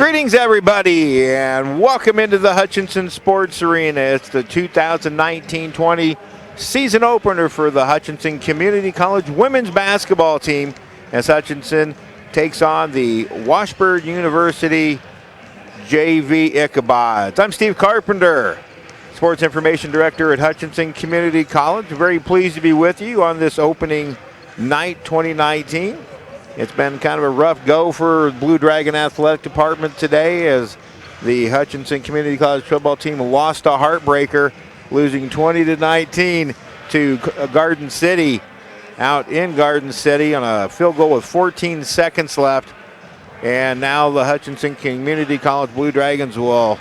Greetings, everybody, and welcome into the Hutchinson Sports Arena. It's the 2019-20 season opener for the Hutchinson Community College women's basketball team as Hutchinson takes on the Washburn University JV Ichabods. I'm Steve Carpenter, Sports Information Director at Hutchinson Community College. Very pleased to be with you on this opening night 2019. It's been kind of a rough go for the Blue Dragon Athletic Department today as the Hutchinson Community College football team lost a heartbreaker, losing 20-19 to Garden City out in Garden City on a field goal with 14 seconds left. And now the Hutchinson Community College Blue Dragons will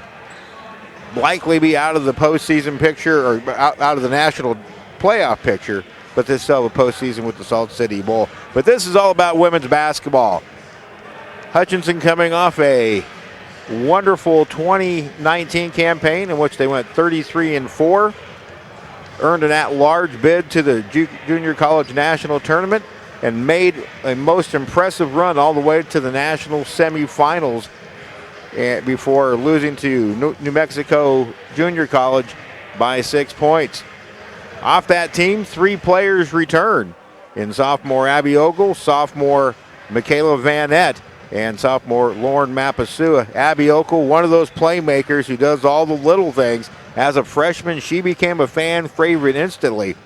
likely be out of the postseason picture or out of the national playoff picture, but they still have a postseason with the Salt City Bowl. But this is all about women's basketball. Hutchinson coming off a wonderful 2019 campaign in which they went 33-4, earned an at-large bid to the Junior College National Tournament, and made a most impressive run all the way to the national semifinals before losing to New Mexico Junior College by 6 points. Off that team, 3 players return in sophomore Abby Ogle, sophomore Michaela Vanette, and sophomore Lauren Mapasua. Abby Ogle, one of those playmakers who does all the little things. As a freshman, she became a fan favorite instantly.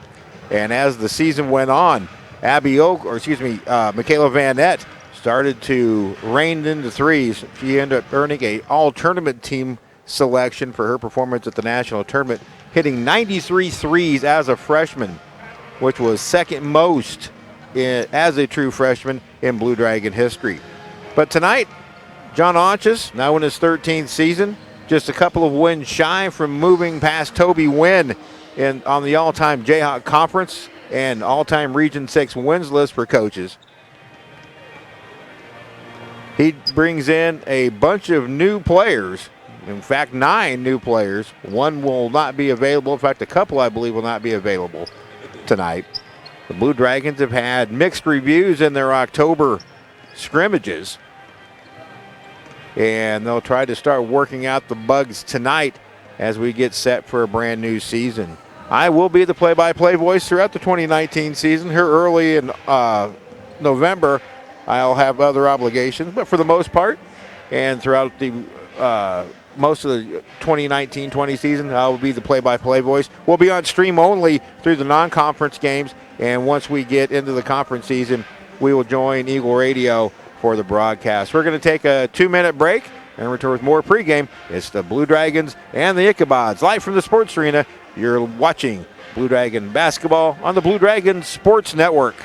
And as the season went on, Michaela Vanette started to rain into threes. She ended up earning an all-tournament team selection for her performance at the national tournament, hitting 93 threes as a freshman, which was second most as a true freshman in Blue Dragon history. But tonight, John Aunches, now in his 13th season, just a couple of wins shy from moving past Toby Wynn on the all-time Jayhawk Conference and all-time Region 6 wins list for coaches. He brings in a bunch of new players. In fact, 9 new players. One will not be available. In fact, a couple, I believe, will not be available tonight. The Blue Dragons have had mixed reviews in their October scrimmages, and they'll try to start working out the bugs tonight as we get set for a brand new season. I will be the play-by-play voice throughout the 2019 season. Here early in November, I'll have other obligations, but for the most part, and throughout the most of the 2019-20 season, I will be the play-by-play voice. We'll be on stream only through the non-conference games, and once we get into the conference season, we will join Eagle Radio for the broadcast. We're going to take a 2-minute break and return with more pregame. It's the Blue Dragons and the Ichabods. Live from the Sports Arena, you're watching Blue Dragon basketball on the Blue Dragon Sports Network.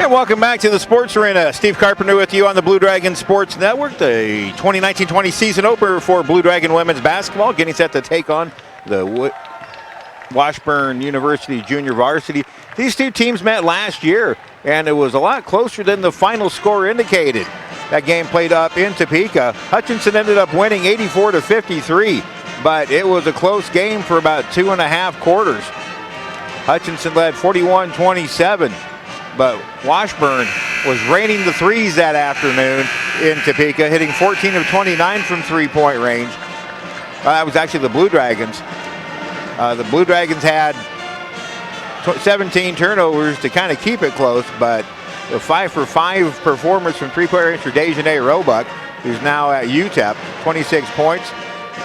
And welcome back to the Sports Arena. Steve Carpenter with you on the Blue Dragon Sports Network. The 2019-20 season opener for Blue Dragon women's basketball, getting set to take on the Washburn University junior varsity. These two teams met last year, and it was a lot closer than the final score indicated. That game played up in Topeka. Hutchinson ended up winning 84-53, but it was a close game for about 2.5 quarters. Hutchinson led 41-27. But Washburn was raining the threes that afternoon in Topeka, hitting 14 of 29 from three-point range. That was actually the Blue Dragons. The Blue Dragons had 17 turnovers to kind of keep it close, but the 5-for-5 performance from three-point range for Dejanay Roebuck, who's now at UTEP, 26 points.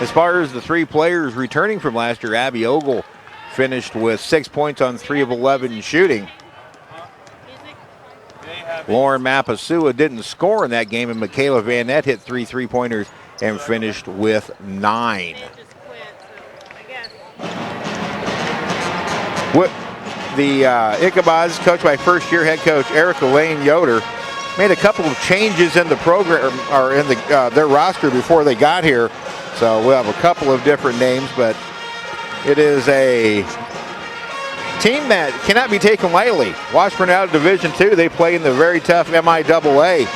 As far as the three players returning from last year, Abby Ogle finished with 6 points on 3 of 11 shooting. Lauren Mapasua didn't score in that game, and Michaela Van Nett hit 3 three-pointers and finished with 9. The Ichabod's, coached by first-year head coach Erica Lane Yoder, made a couple of changes in the program or in their roster before they got here. So we'll have a couple of different names, but it is a team that cannot be taken lightly. Washburn out of Division II. They play in the very tough MIAA.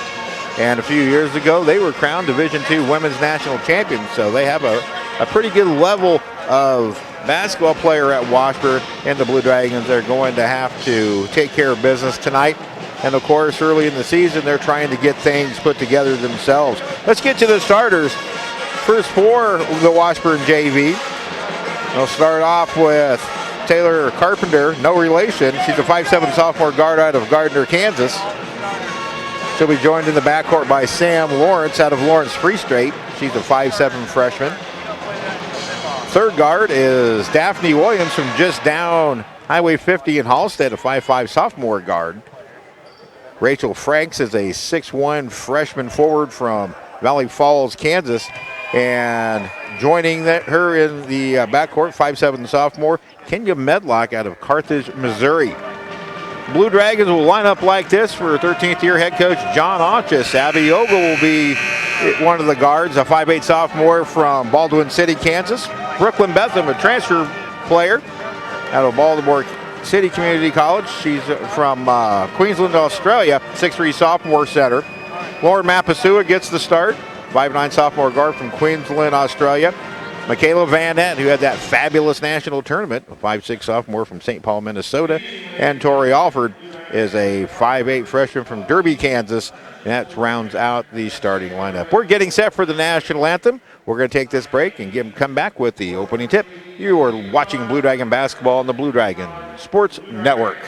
And a few years ago, they were crowned Division II Women's National Champions. So they have a pretty good level of basketball player at Washburn. And the Blue Dragons are going to have to take care of business tonight. And, of course, early in the season, they're trying to get things put together themselves. Let's get to the starters. First for the Washburn JV. We'll start off with Taylor Carpenter, no relation. She's a 5'7" sophomore guard out of Gardner, Kansas. She'll be joined in the backcourt by Sam Lawrence out of Lawrence Free State. She's a 5'7" freshman. Third guard is Daphne Williams from just down Highway 50 in Hallstead, a 5'5" sophomore guard. Rachel Franks is a 6'1" freshman forward from Valley Falls, Kansas. And joining her in the backcourt, 5'7" sophomore, Kenya Medlock out of Carthage, Missouri. Blue Dragons will line up like this for 13th year head coach John Auchus. Abby Ogle will be one of the guards, a 5'8" sophomore from Baldwin City, Kansas. Brooklyn Betham, a transfer player out of Baltimore City Community College. She's from Queensland, Australia, 6'3" sophomore center. Lauren Mapasua gets the start, 5'9" sophomore guard from Queensland, Australia. Michaela Van Nett, who had that fabulous national tournament, a 5'6" sophomore from St. Paul, Minnesota. And Tori Alford is a 5'8" freshman from Derby, Kansas. And that rounds out the starting lineup. We're getting set for the national anthem. We're going to take this break and come back with the opening tip. You are watching Blue Dragon basketball on the Blue Dragon Sports Network.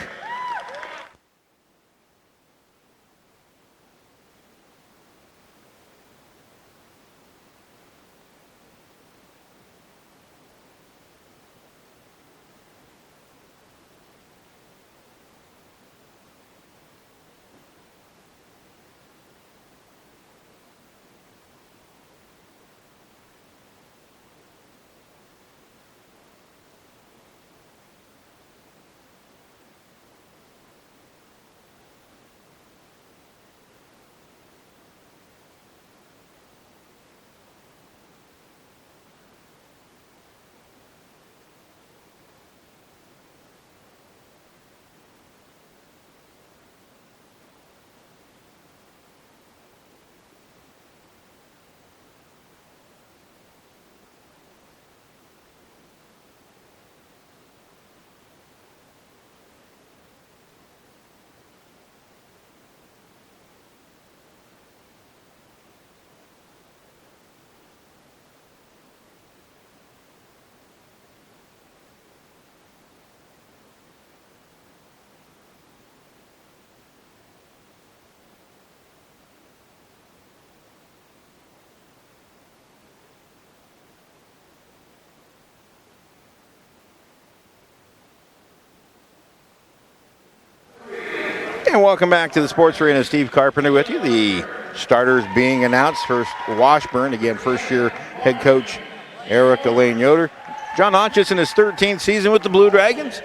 And welcome back to the Sports Arena. Steve Carpenter with you. The starters being announced. First, Washburn. Again, first-year head coach Erica Lane Yoder. John Auchus in his 13th season with the Blue Dragons.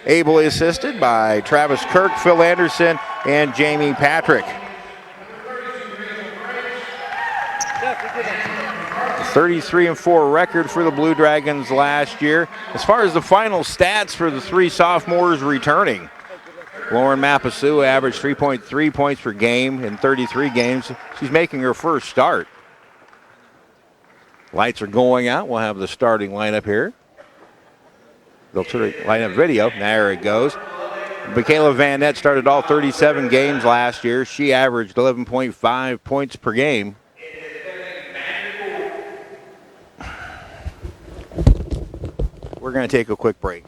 Ably assisted by Travis Kirk, Phil Anderson, and Jamie Patrick. 33-4 record for the Blue Dragons last year. As far as the final stats for the three sophomores returning, Lauren Mapasua averaged 3.3 points per game in 33 games. She's making her first start. Lights are going out. We'll have the starting lineup here. They'll turn lineup video. There it goes. Michaela Van Nett started all 37 games last year. She averaged 11.5 points per game. We're going to take a quick break.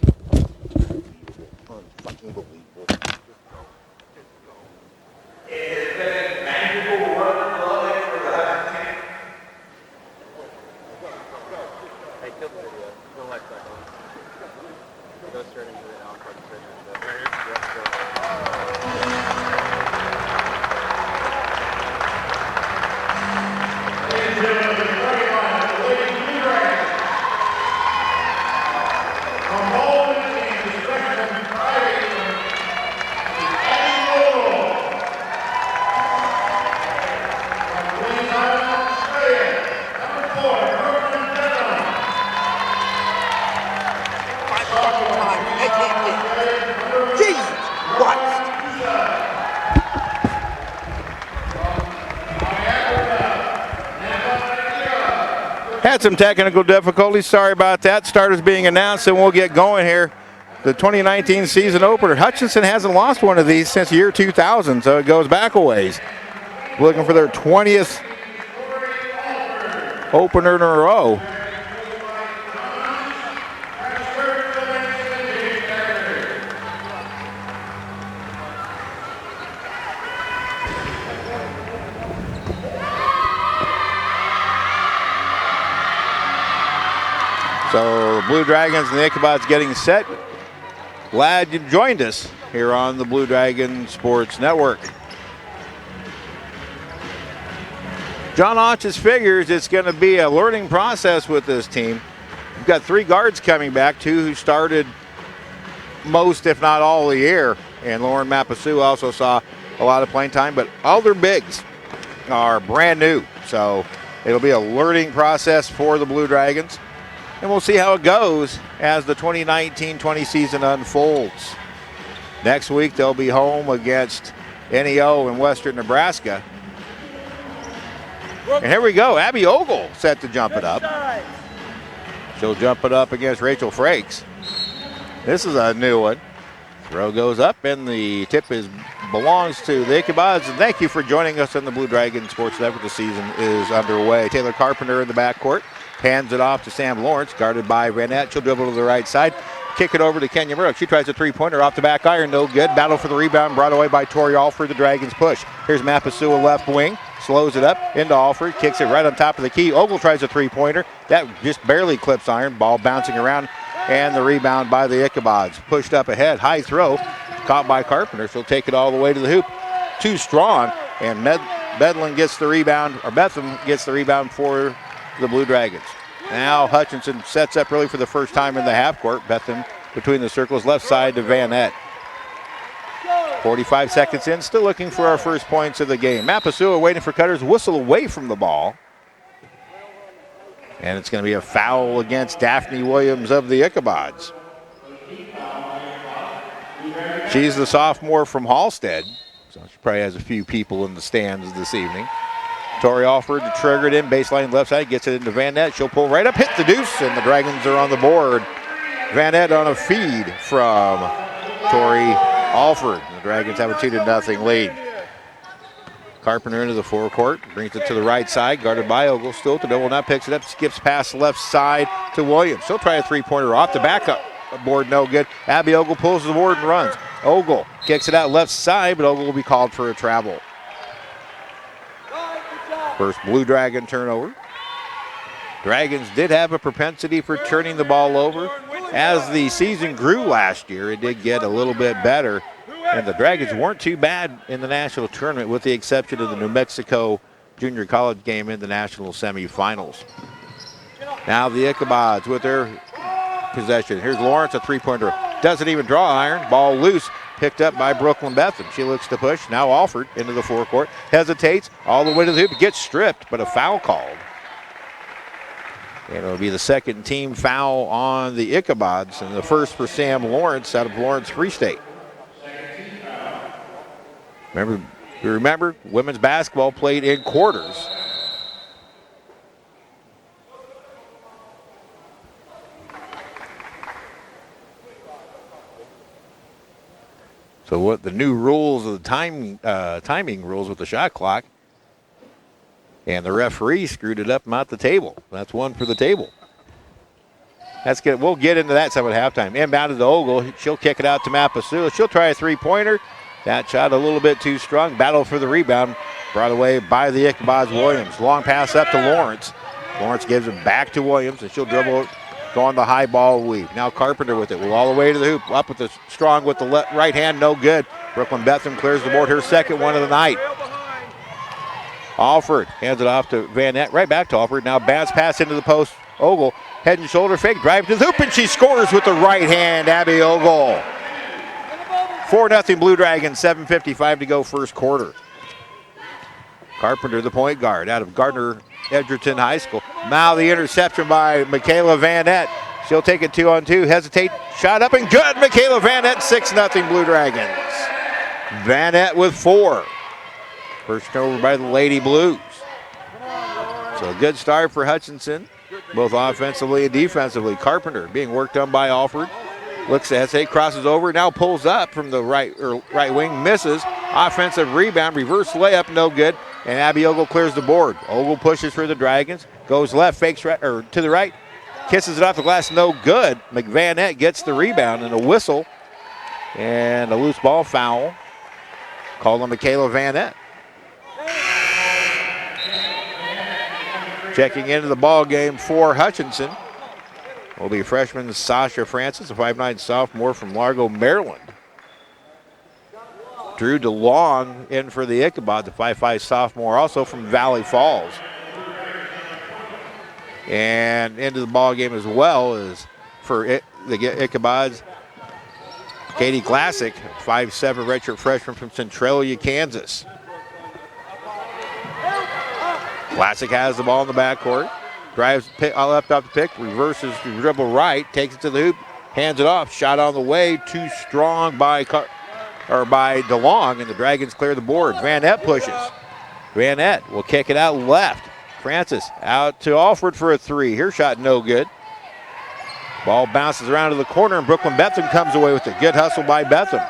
Had some technical difficulties. Sorry about that. Starters being announced, and we'll get going here. The 2019 season opener. Hutchinson hasn't lost one of these since year 2000, so it goes back a ways. Looking for their 20th opener in a row. So the Blue Dragons and the Ichabods getting set. Glad you joined us here on the Blue Dragon Sports Network. John Otches figures it's going to be a learning process with this team. We've got three guards coming back, two who started most, if not all, of the year. And Lauren Mapasua also saw a lot of playing time, but all their bigs are brand new. So it'll be a learning process for the Blue Dragons. And we'll see how it goes as the 2019-20 season unfolds. Next week, they'll be home against NEO in Western Nebraska. And here we go. Abby Ogle set to jump it up. She'll jump it up against Rachel Frakes. This is a new one. Throw goes up, and the tip belongs to the Ichabods. And thank you for joining us on the Blue Dragon Sports Network. The season is underway. Taylor Carpenter in the backcourt. Hands it off to Sam Lawrence, guarded by Vanette. She'll dribble to the right side. Kick it over to Kenya Murdoch. She tries a three-pointer off the back iron. No good. Battle for the rebound brought away by Tori Alford. The Dragons push. Here's Mapasua left wing. Slows it up into Alford. Kicks it right on top of the key. Ogle tries a three-pointer. That just barely clips iron. Ball bouncing around. And the rebound by the Ichabods. Pushed up ahead. High throw. Caught by Carpenter. She'll take it all the way to the hoop. Too strong. And Bethlehem gets the rebound for the Blue Dragons. Now Hutchinson sets up really for the first time in the half court. Bethlehem between the circles, left side to Vanette. 45 seconds in, still looking for our first points of the game. Mapasua waiting for Cutter's whistle away from the ball. And it's going to be a foul against Daphne Williams of the Ichabods. She's the sophomore from Hallstead, so she probably has a few people in the stands this evening. Tori Alford to trigger it in, baseline left side, gets it into Vanette. She'll pull right up, hit the deuce, and the Dragons are on the board. Vanette on a feed from Tori Alford. The Dragons have a 2-0 lead. Carpenter into the forecourt, brings it to the right side, guarded by Ogle. Still to double, now picks it up, skips past the left side to Williams. She'll try a three-pointer off the back up board, no good. Abby Ogle pulls the board and runs. Ogle kicks it out left side, but Ogle will be called for a travel. First Blue Dragon turnover. Dragons did have a propensity for turning the ball over. As the season grew last year, it did get a little bit better. And the Dragons weren't too bad in the national tournament, with the exception of the New Mexico junior college game in the national semifinals. Now the Ichabods with their possession. Here's Lawrence, a three-pointer. Doesn't even draw iron. Ball loose. picked up by Brooklyn Betham. She looks to push. Now Alford into the forecourt. Hesitates all the way to the hoop. Gets stripped, but a foul called. And it'll be the second team foul on the Ichabods and the first for Sam Lawrence out of Lawrence Free State. Remember, women's basketball played in quarters. So what the new rules of the timing rules with the shot clock, and the referee screwed it up at the table. That's one for the table. That's good. We'll get into that some at halftime. Inbounded to Ogle. She'll kick it out to Mapasua. She'll try a three-pointer. That shot a little bit too strong. Battle for the rebound. Brought away by the Ichabods Williams. Long pass up to Lawrence. Lawrence gives it back to Williams, and she'll dribble it, go on the high ball weave. Now Carpenter with it. All the way to the hoop. Up with the strong with the right hand. No good. Brooklyn Betham clears the board. Her second one of the night. Alford hands it off to Van Nett. Right back to Alford. Now bounce pass into the post. Ogle, head and shoulder fake. Drive to the hoop, and she scores with the right hand. Abby Ogle. 4-0 Blue Dragons. 7:55 to go first quarter. Carpenter, the point guard, out of Gardner Edgerton High School. Now the interception by Michaela Van Nett. She'll take it 2-on-2. Hesitate. Shot up and good. Michaela Van Nett. 6-0 Blue Dragons. Van Nett with 4. First turnover by the Lady Blues. So a good start for Hutchinson, both offensively and defensively. Carpenter being worked on by Alford. Looks to hesitate, crosses over, now pulls up from the right wing, misses. Offensive rebound, reverse layup, no good. And Abby Ogle clears the board. Ogle pushes for the Dragons, goes left, fakes right, or to the right, kisses it off the glass, no good. McVanette gets the rebound and a whistle and a loose ball foul called on Michaela Vanette. Checking into the ball game for Hutchinson will be freshman Sasha Francis, a 5'9" sophomore from Largo, Maryland. Drew DeLong in for the Ichabod, the 5'5" sophomore, also from Valley Falls. And into the ball game as well is for the Ichabods, Katie Glassick, 5'7" redshirt freshman from Centralia, Kansas. Glassick has the ball in the backcourt. Drives left off the pick, reverses the dribble right, takes it to the hoop, hands it off. Shot on the way, too strong by DeLong, and the Dragons clear the board. Vanette pushes. Vanette will kick it out left. Francis out to Alford for a three. Her shot no good. Ball bounces around to the corner, and Brooklyn Betham comes away with it. Good hustle by Betham.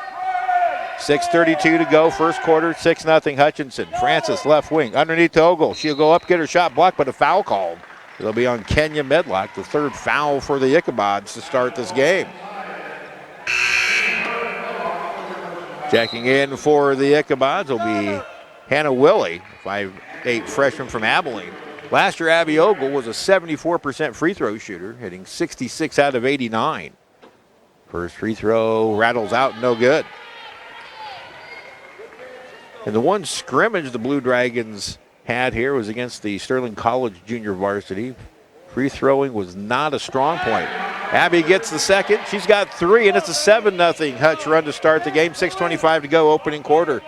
6:32 to go, first quarter, 6-0 Hutchinson. Francis left wing, underneath to Ogle. She'll go up, get her shot blocked, but a foul called. It'll be on Kenya Medlock, the third foul for the Ichabods to start this game. Checking in for the Ichabods will be Hannah Willey, 5'8" freshman from Abilene. Last year, Abby Ogle was a 74% free throw shooter, hitting 66 out of 89. First free throw rattles out, no good. And the one scrimmage the Blue Dragons had here was against the Sterling College junior varsity. Free throwing was not a strong point. Abby gets the second. She's got three, and it's a 7-0 Hutch run to start the game. 6:25 to go, opening quarter.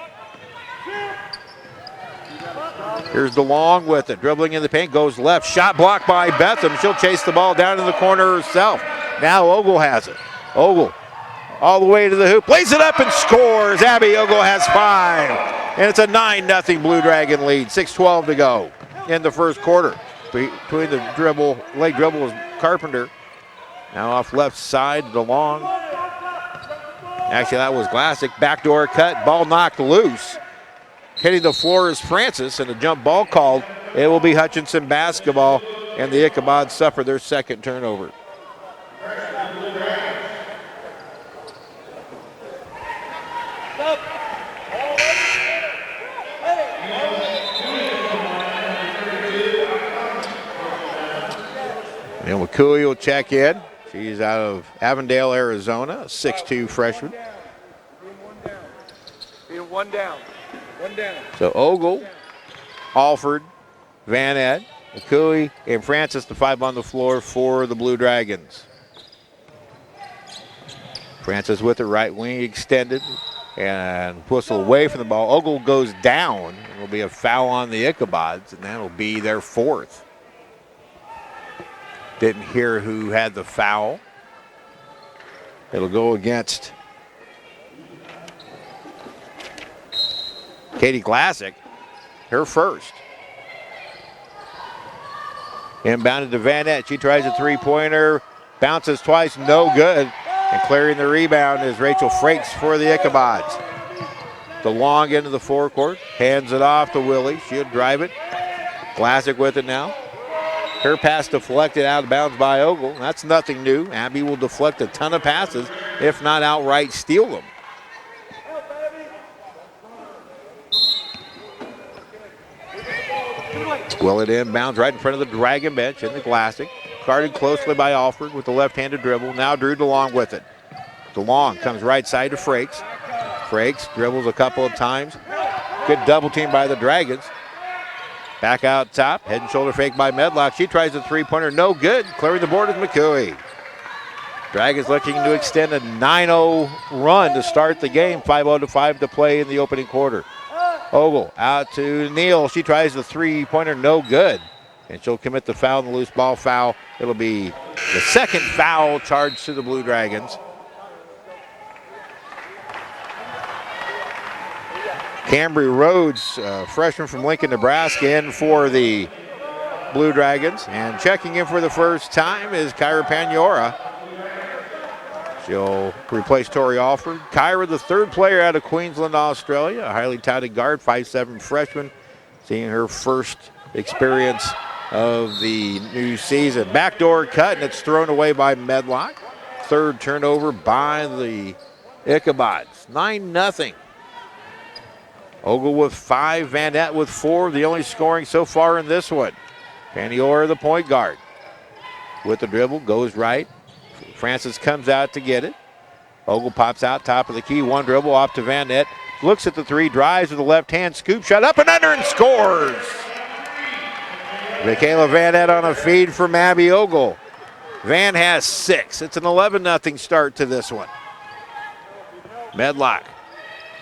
Here's DeLong with it. Dribbling in the paint, goes left. Shot blocked by Betham. She'll chase the ball down in the corner herself. Now Ogle has it. Ogle all the way to the hoop. Lays it up and scores. Abby Ogle has 5. And it's a 9-0 Blue Dragon lead. 6:12 to go in the first quarter. Between the leg dribble is Carpenter. Now off left side, DeLong. Actually, that was Glassick. Backdoor cut, ball knocked loose. Hitting the floor is Francis, and a jump ball called. It will be Hutchinson basketball, and the Ichabods suffer their second turnover. And Wakui will check in. She's out of Avondale, Arizona, a 6'2" freshman. One down. So Ogle, Alford, Vanette, Wakui, and Francis, the 5 on the floor for the Blue Dragons. Francis with the right wing extended. and whistle away from the ball. Ogle goes down. It will be a foul on the Ichabods, and that'll be their fourth. Didn't hear who had the foul. It'll go against Katie Glassick, her first. Inbounded to Vanette. She tries a three-pointer, bounces twice, no good. And clearing the rebound is Rachel Frakes for the Ichabods. The long end of the forecourt, hands it off to Willie. She'll drive it. Glassick with it now. Her pass deflected out of bounds by Ogle. That's nothing new. Abby will deflect a ton of passes, if not outright steal them. Will it inbounds right in front of the Dragon bench in the Glassick. Guarded closely by Alford with the left-handed dribble. Now Drew DeLong with it. DeLong comes right side to Frakes. Frakes dribbles a couple of times. Good double team by the Dragons. Back out top. Head and shoulder fake by Medlock. She tries a three-pointer. No good. Clearing the board is McCooey. Dragons looking to extend a 9-0 run to start the game. 5:05 to 5 to play in the opening quarter. Ogle out to Neal. She tries the three-pointer. No good. And she'll commit the foul, the loose ball foul. It'll be the second foul charged to the Blue Dragons. Cambry Rhodes, freshman from Lincoln, Nebraska, in for the Blue Dragons. And checking in for the first time is Kyra Paniora. She'll replace Tori Alford. Kyra, the third player out of Queensland, Australia, a highly touted guard, 5'7" freshman, seeing her first experience of the new season. Backdoor cut, and it's thrown away by Medlock. Third turnover by the Ichabods. 9-0. Ogle with 5, Vanette with 4, the only scoring so far in this one. Paniora, the point guard. With the dribble, goes right. Francis comes out to get it. Ogle pops out, top of the key, one dribble off to Vanette. Looks at the three, drives with the left hand, scoop shot up and under and scores. Michaela Vanette on a feed from Abby Ogle. Van has 6. It's an 11-0 start to this one. Medlock.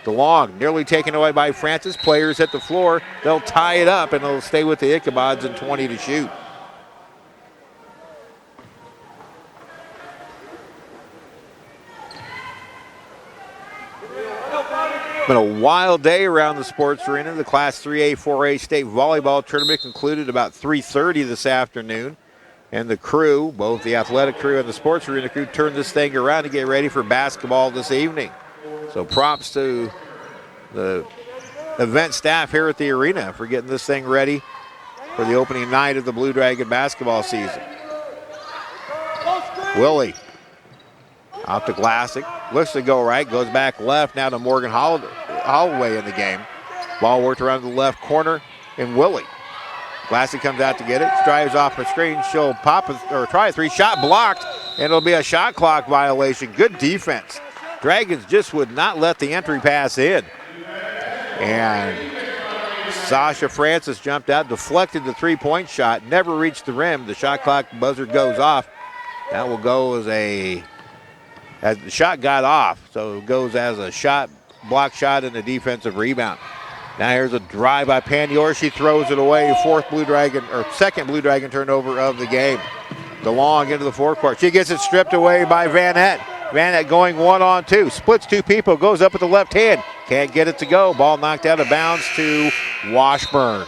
DeLong nearly taken away by Francis. Players at the floor. They'll tie it up and it'll stay with the Ichabods and 20 to shoot. Been a wild day around the sports arena. The Class 3A, 4A state volleyball tournament concluded about 3:30 this afternoon. And the crew, both the athletic crew and the sports arena crew, turned this thing around to get ready for basketball this evening. So props to the event staff here at the arena for getting this thing ready for the opening night of the Blue Dragon basketball season. Willie out to Glassick. Looks to go right, goes back left, now to Morgan Holloway in the game. Ball worked around the left corner, and Willie. Glassick comes out to get it, drives off the screen. She'll pop or try a three, shot blocked, and it'll be a shot clock violation. Good defense. Dragons just would not let the entry pass in. And Sasha Francis jumped out, deflected the three-point shot, never reached the rim. The shot clock buzzer goes off. That will go as the shot got off, so it goes as a shot, block shot, and a defensive rebound. Now here's a drive by Panior. She throws it away. Second Blue Dragon turnover of the game. DeLong into the forecourt. She gets it stripped away by Vanette. Vanette going 1-on-2. Splits two people. Goes up with the left hand. Can't get it to go. Ball knocked out of bounds to Washburn.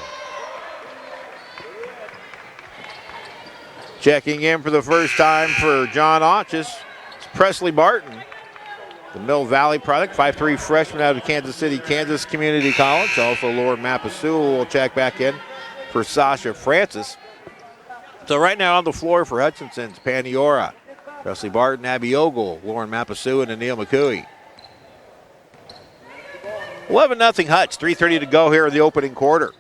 Checking in for the first time for John Auchus. It's Presley Barton, the Mill Valley product, 5'3" freshman out of Kansas City, Kansas Community College. Also Lauren Mapasua will check back in for Sasha Francis. So right now on the floor for Hutchinson's Paniora, Presley Barton, Abby Ogle, Lauren Mapasua, and Neil McCooey. 11-0 Hutch, 3:30 to go here in the opening quarter.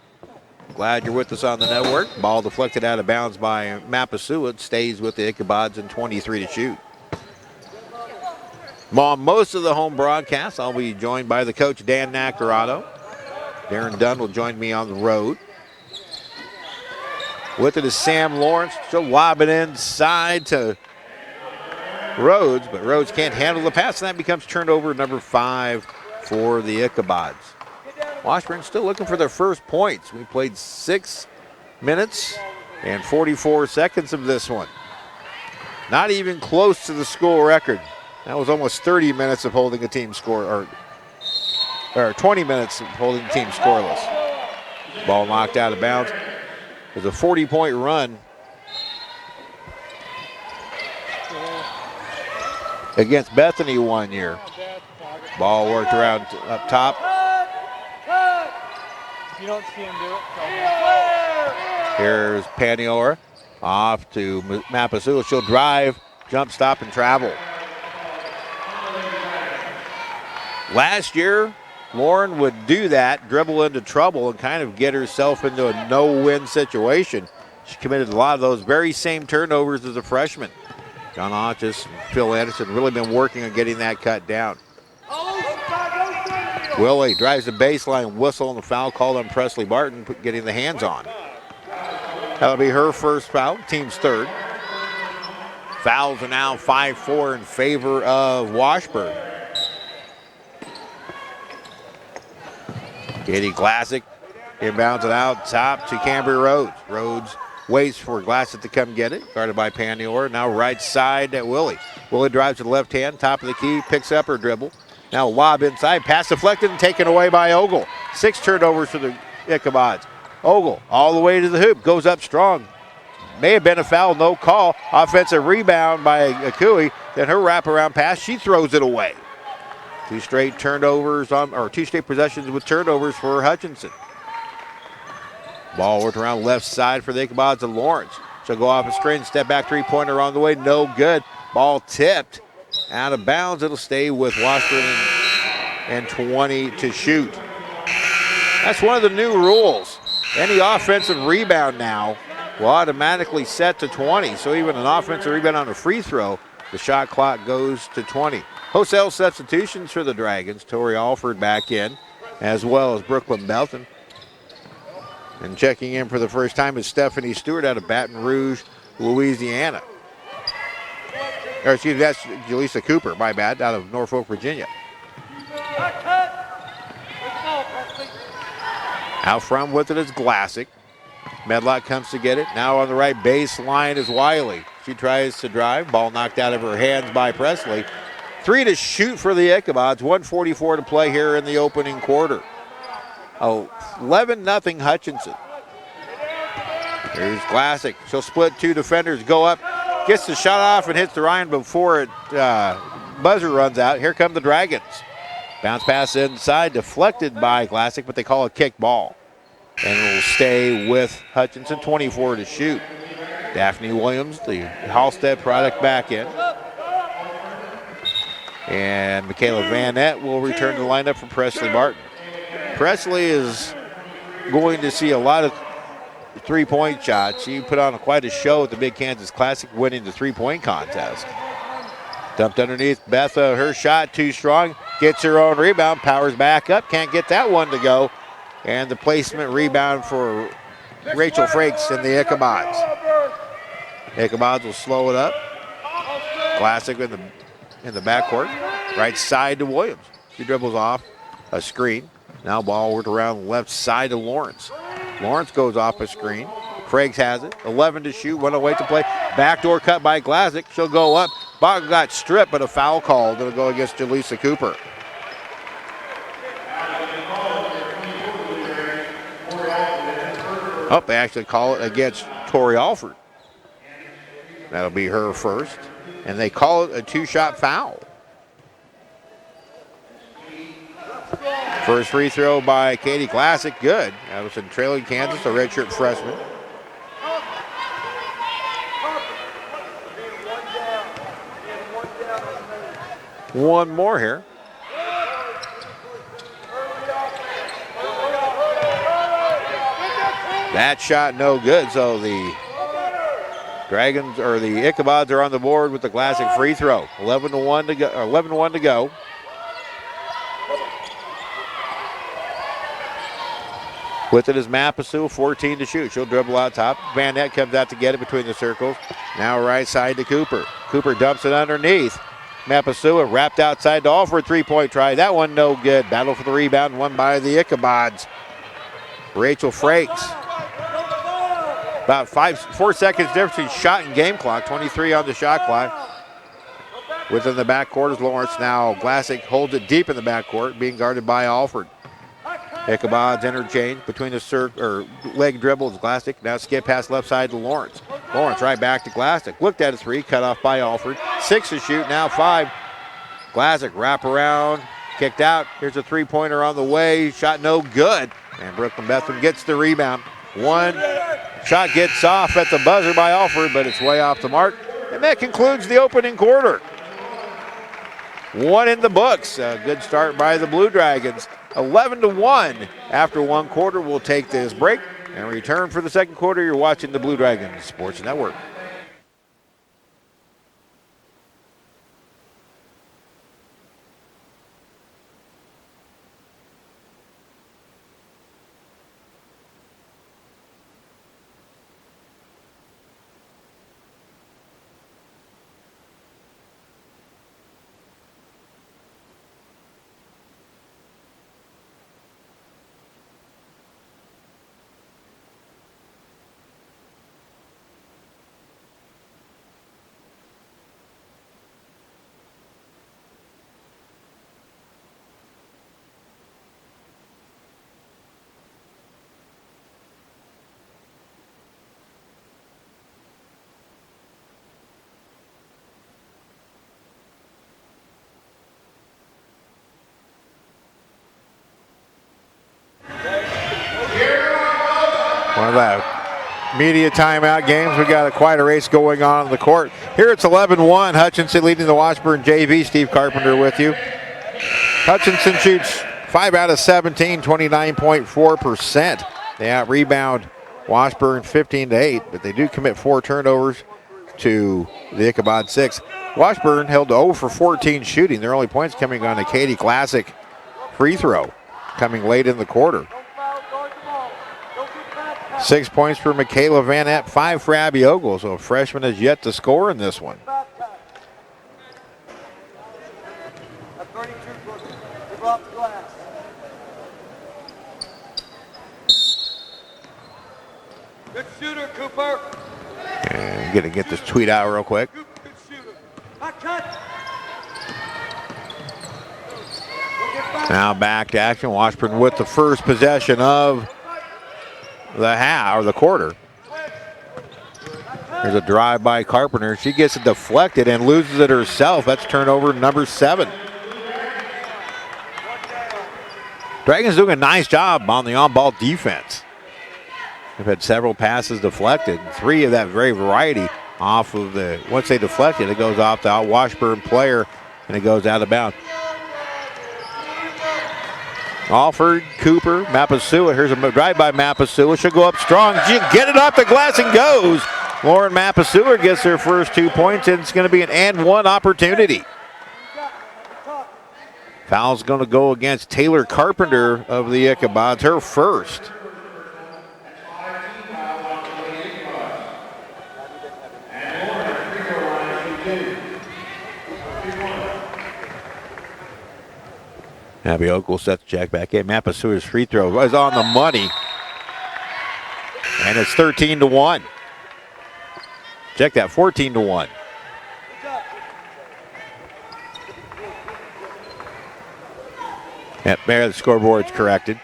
Glad you're with us on the network. Ball deflected out of bounds by Mapasua. It stays with the Ichabods and 23 to shoot. On most of the home broadcasts, I'll be joined by the coach, Dan Nacarado. Darren Dunn will join me on the road. With it is Sam Lawrence. She'll lob it inside to Rhodes, but Rhodes can't handle the pass, and that becomes turnover number 5 for the Ichabods. Washburn still looking for their first points. We played 6 minutes and 44 seconds of this one. Not even close to the school record. That was almost 30 minutes of holding a team score, or 20 minutes of holding the team scoreless. Ball knocked out of bounds. It was a 40-point run against Bethany one year. Ball worked around up top. You don't see him do it. Here's Paniora off to Mapasula. She'll drive, jump, stop, and travel. Last year, Lauren would do that, dribble into trouble, and kind of get herself into a no-win situation. She committed a lot of those very same turnovers as a freshman. John Hodges and Phil Anderson really been working on getting that cut down. Willie drives the baseline, whistle, and the foul called on Presley Barton, getting the hands on. That'll be her first foul, team's third. Fouls are now 5-4 in favor of Washburn. Katie Glassick inbounds it out top to Cambria Rhodes. Rhodes waits for Glassick to come get it, guarded by Panior. Now right side at Willie. Willie drives to the left hand, top of the key, picks up her dribble. Now lob inside, pass deflected and taken away by Ogle. 6 turnovers for the Ichabods. Ogle all the way to the hoop, goes up strong. May have been a foul, no call. Offensive rebound by Akui. Then her wraparound pass, she throws it away. 2 straight turnovers or 2 straight possessions with turnovers for Hutchinson. Ball worked around left side for the Ichabods and Lawrence. She'll go off a screen, step back 3-pointer on the way, no good. Ball tipped out of bounds. It'll stay with Washburn and 20 to shoot. That's one of the new rules. Any offensive rebound now will automatically set to 20. So even an offensive rebound on a free throw, the shot clock goes to 20. Wholesale substitutions for the Dragons. Tori Alford back in, as well as Brooklyn Belton. And checking in for the first time is Stephanie Stewart out of Baton Rouge, Louisiana. Or excuse me, that's Jaleesa Cooper, my bad, out of Norfolk, Virginia. Out front with it is Glassick. Medlock comes to get it. Now on the right baseline is Wiley. She tries to drive. Ball knocked out of her hands by Presley. 3 to shoot for the Ichabods. 1:44 to play here in the opening quarter. 11-0 Hutchinson. Here's Glassick. She'll split 2 defenders, go up, gets the shot off and hits the Ryan before it buzzer runs out. Here come the Dragons. Bounce pass inside, deflected by Glassick, but they call a kick ball. And it will stay with Hutchinson, 24 to shoot. Daphne Williams, the Halstead product, back in. And Michaela Van Nett will return to the lineup for Presley Barton. Presley is going to see a lot of three-point shots. She put on quite a show at the Big Kansas Classic, winning the three-point contest. Dumped underneath Betha, her shot too strong. Gets her own rebound, powers back up, can't get that one to go. And the placement rebound for Rachel Frakes and the Ichabods. Ichabods will slow it up. Glassick in the backcourt. Right side to Williams. She dribbles off a screen. Now ball worked around left side to Lawrence. Lawrence goes off a screen. Frakes has it. 11 to shoot, 1:08 to play. Backdoor cut by Glassick. She'll go up. Ball got stripped, but a foul called. It'll go against Jaleesa Cooper. Oh, they actually call it against Tori Alford. That'll be her first. And they call it a 2-shot foul. First free throw by Katie Glassick, good. That was in trailing Kansas, a redshirt freshman. One more here. That shot no good, so the Dragons or the Ichabods are on the board with the Glassick free throw. 11-1 to go. 11-1 to go. With it is Mapasu, 14 to shoot. She'll dribble out top. Van Nett comes out to get it between the circles. Now right side to Cooper. Cooper dumps it underneath. Mapasua wrapped outside to Alford. Three-point try. That one no good. Battle for the rebound. Won by the Ichabods. Rachel Frakes. About 4 seconds difference between shot and game clock. 23 on the shot clock. Within the backcourt is Lawrence. Now Glassick holds it deep in the backcourt, being guarded by Alford. Ichabod's interchange between the leg dribbles. Glassick now skip pass left side to Lawrence. Lawrence right back to Glassick. Looked at a three, cut off by Alford. 6 to shoot, now 5. Glassick wrap around, kicked out. Here's a three-pointer on the way. Shot no good. And Brooklyn Bethlehem gets the rebound. One shot gets off at the buzzer by Alford, but it's way off the mark. And that concludes the opening quarter. 1 in the books. A good start by the Blue Dragons. 11-1 after 1 quarter. We'll take this break and return for the second quarter. You're watching the Blue Dragons Sports Network. One of the media timeout games. We got quite a race going on the court. Here it's 11-1. Hutchinson leading the Washburn JV. Steve Carpenter with you. Hutchinson shoots 5 out of 17, 29.4%. They out-rebound Washburn 15-8, but they do commit 4 turnovers to the Ichabod 6. Washburn held to 0 for 14 shooting. Their only points coming on a Katie Glassick free throw coming late in the quarter. 6 points for Michaela Van Epp, 5 for Abby Ogle, so a freshman has yet to score in this one. Good shooter, Cooper. And I'm gonna get this tweet out real quick. Good shooter. Cut. Now back to action. Washburn with the first possession of the half or the quarter. There's a drive by Carpenter. She gets it deflected and loses it herself. That's turnover number 7. Dragons doing a nice job on the on-ball defense. They've had several passes deflected. 3 of that very variety off of the, once they deflect it, it goes off the Washburn player and it goes out of bounds. Alford, Cooper, Mapasua. Here's a drive by Mapasua. She'll go up strong. She'll get it off the glass and goes. Lauren Mapasua gets her first 2 points, and it's going to be an and one opportunity. Foul's going to go against Taylor Carpenter of the Ichabods, her first. Abby Ogle sets the check back in. Mapasua's free throw was on the money. And it's 13-1. Check that, 14-1. Yep, there the scoreboard's corrected.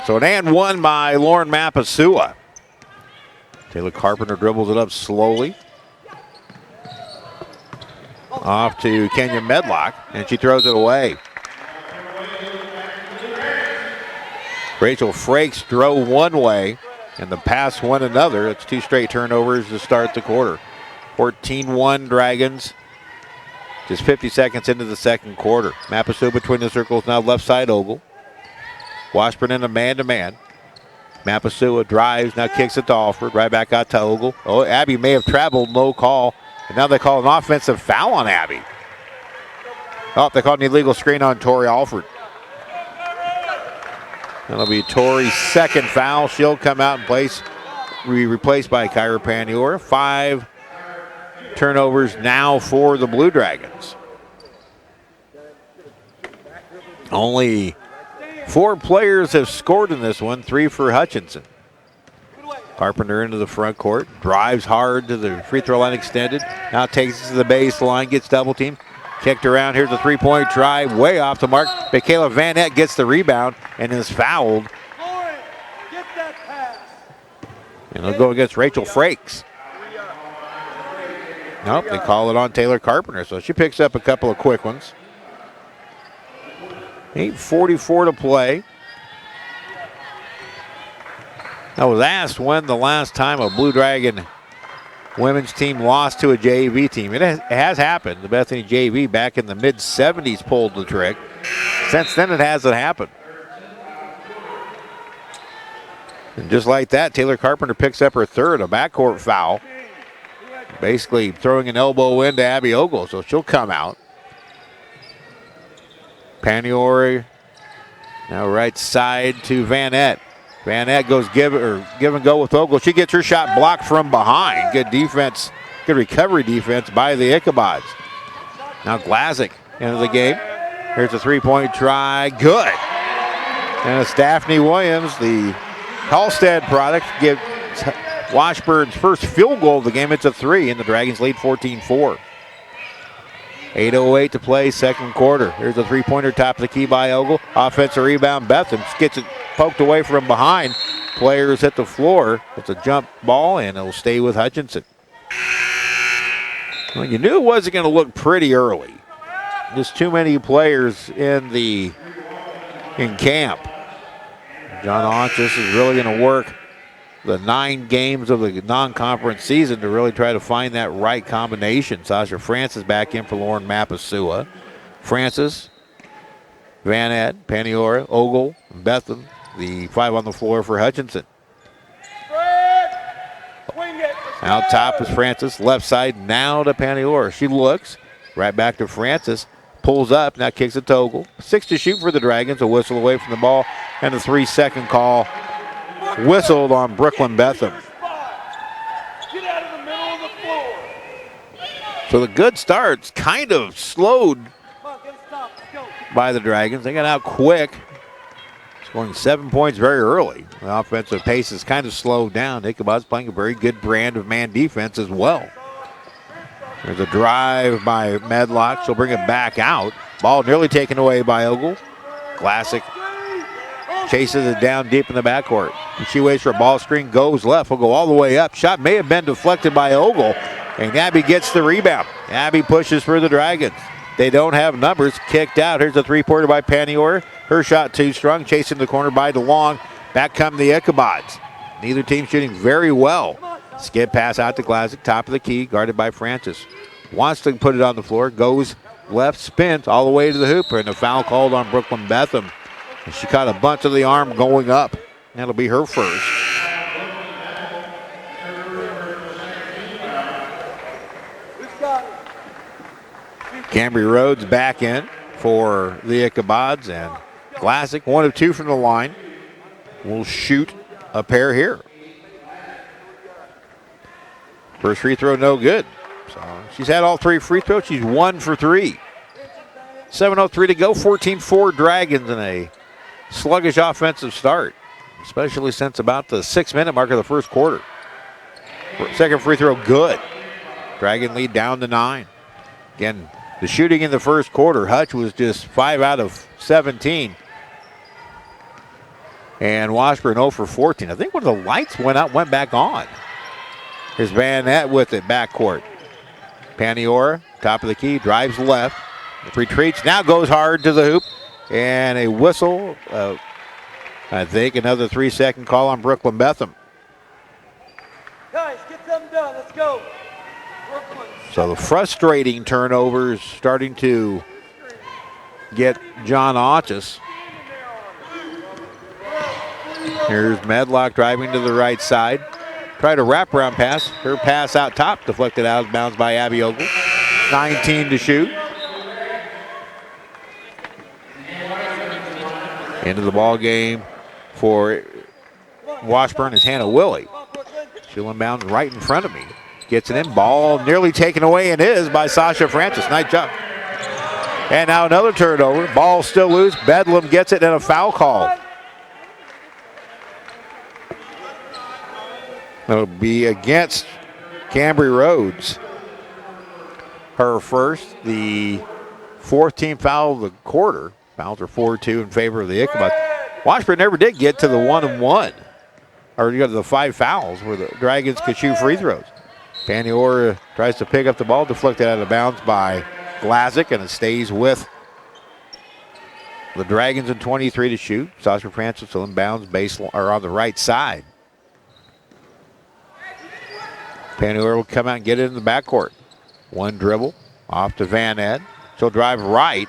So an and one by Lauren Mapasua. Taylor Carpenter dribbles it up slowly. Off to Kenya Medlock, and she throws it away. Rachel Frakes drove one way, and the pass went another. It's 2 straight turnovers to start the quarter. 14-1 Dragons. Just 50 seconds into the second quarter. Mapasua between the circles, now left side Ogle. Washburn in a man-to-man. Mapasua drives, now kicks it to Alford. Right back out to Ogle. Oh, Abby may have traveled, no call. And now they call an offensive foul on Abby. Oh, they called an illegal screen on Tori Alford. That'll be Tori's second foul. She'll come out and be replaced by Kyra Panior. 5 turnovers now for the Blue Dragons. Only 4 players have scored in this one, 3 for Hutchinson. Carpenter into the front court, drives hard to the free throw line extended. Now takes it to the baseline, gets double teamed. Kicked around, here's a three-point try, way off the mark. Michaela Van Nett gets the rebound and is fouled. And they'll go against Rachel Frakes. Nope, they call it on Taylor Carpenter, so she picks up a couple of quick ones. 8:44 to play. I was asked when the last time a Blue Dragon women's team lost to a JV team. It has happened. The Bethany JV back in the mid-70s pulled the trick. Since then, it hasn't happened. And just like that, Taylor Carpenter picks up her third, a backcourt foul. Basically throwing an elbow into Abby Ogle, so she'll come out. Paniori now right side to Van Nett. Van Nett goes give and go with Ogle. She gets her shot blocked from behind. Good defense, good recovery defense by the Ichabods. Now Glazik into the game. Here's a three-point try, good. And it's Daphne Williams, the Halstead product, gives Washburn's first field goal of the game. It's a 3, and the Dragons lead 14-4. 8:08 to play, second quarter. Here's a three-pointer, top of the key by Ogle. Offensive rebound, Betham gets it poked away from behind. Players hit the floor. It's a jump ball, and it'll stay with Hutchinson. Well, you knew it wasn't going to look pretty early. Just too many players in camp. John Onchus is really going to work the 9 games of the non-conference season to really try to find that right combination. Sasha Francis back in for Lauren Mapasua. Francis, Van Nett, Paniora, Ogle, and Betham, the 5 on the floor for Hutchinson. Out top is Francis, left side now to Paniora. She looks, right back to Francis, pulls up, now kicks it to Ogle. 6 to shoot for the Dragons, a whistle away from the ball, and a 3-second call whistled on Brooklyn Betham. So the good start's kind of slowed by the Dragons. They got out quick, scoring 7 points very early. The offensive pace is kind of slowed down. Ichabod's playing a very good brand of man defense as well. There's a drive by Medlock. She'll bring it back out. Ball nearly taken away by Ogle. Classic. Chases it down deep in the backcourt. She waits for a ball screen, goes left, will go all the way up. Shot may have been deflected by Ogle, and Abby gets the rebound. Abby pushes for the Dragons. They don't have numbers, kicked out. Here's a three-pointer by Panior. Her shot too strong, chasing the corner by DeLong. Back come the Ichabods. Neither team shooting very well. Skip pass out to Glazik, top of the key, guarded by Francis. Wants to put it on the floor, goes left, spins all the way to the hooper, and a foul called on Brooklyn Betham. And she caught a bunch of the arm going up. That'll be her first. Cambry Rhodes back in for the Ichabods, and Glazik, 1 of 2 from the line, will shoot a pair here. First free throw, no good. So she's had all 3 free throws. She's 1 for 3. 7:03 to go, 14-4 Dragons in a sluggish offensive start, especially since about the 6-minute mark of the first quarter. Second free throw, good. Dragon lead down to 9. Again, the shooting in the first quarter, Hutch was just 5 out of 17. And Washburn 0 for 14. I think when the lights went out, went back on. Here's Van Nett with it, backcourt. Paniora, top of the key, drives left. Retreats, now goes hard to the hoop. And a whistle, I think another 3-second call on Brooklyn Betham. Guys, get them done. Let's go. Brooklyn. So the frustrating turnovers starting to get John Onchus. Here's Medlock driving to the right side. Tried a wraparound pass. Her pass out top, deflected out of bounds by Abby Ogle. 19 to shoot. Into the ball game for Washburn is Hannah Willie. She'll inbound right in front of me. Gets it in, ball nearly taken away, and is by Sasha Francis. Nice job. And now another turnover. Ball still loose. Bedlam gets it and a foul call. That'll be against Cambry Rhodes. Her first, the fourth team foul of the quarter. Fouls are 4-2 in favor of the Ichabod. Washburn never did get to the 1-and-1. Or you got to the 5 fouls where the Dragons could shoot free throws. Paniora tries to pick up the ball, deflected out of bounds by Glazick, and it stays with the Dragons in 23 to shoot. Sasha Francis still in bounds, baseline, or on the right side. Paniora will come out and get it in the backcourt. One dribble off to Van Ed. She'll drive right.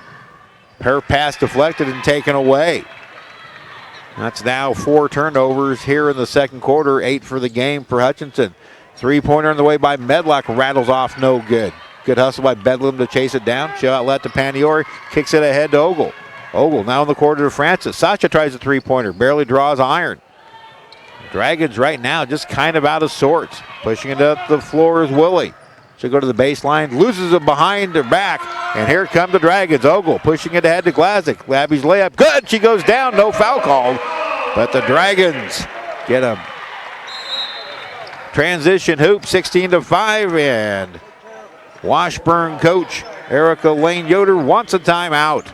Her pass deflected and taken away. That's now 4 turnovers here in the second quarter, 8 for the game for Hutchinson. Three-pointer on the way by Medlock, rattles off, no good. Good hustle by Bedlam to chase it down. She'll outlet to Paniori, kicks it ahead to Ogle. Ogle now in the quarter to Francis. Sasha tries a three-pointer, barely draws iron. Dragons right now just kind of out of sorts. Pushing it up the floor is Willie. She'll go to the baseline, loses it behind her back, and here come the Dragons. Ogle pushing it ahead to Glazick. Labby's layup, good, she goes down, no foul called. But the Dragons get a transition hoop, 16-5, and Washburn coach Erica Lane Yoder wants a timeout.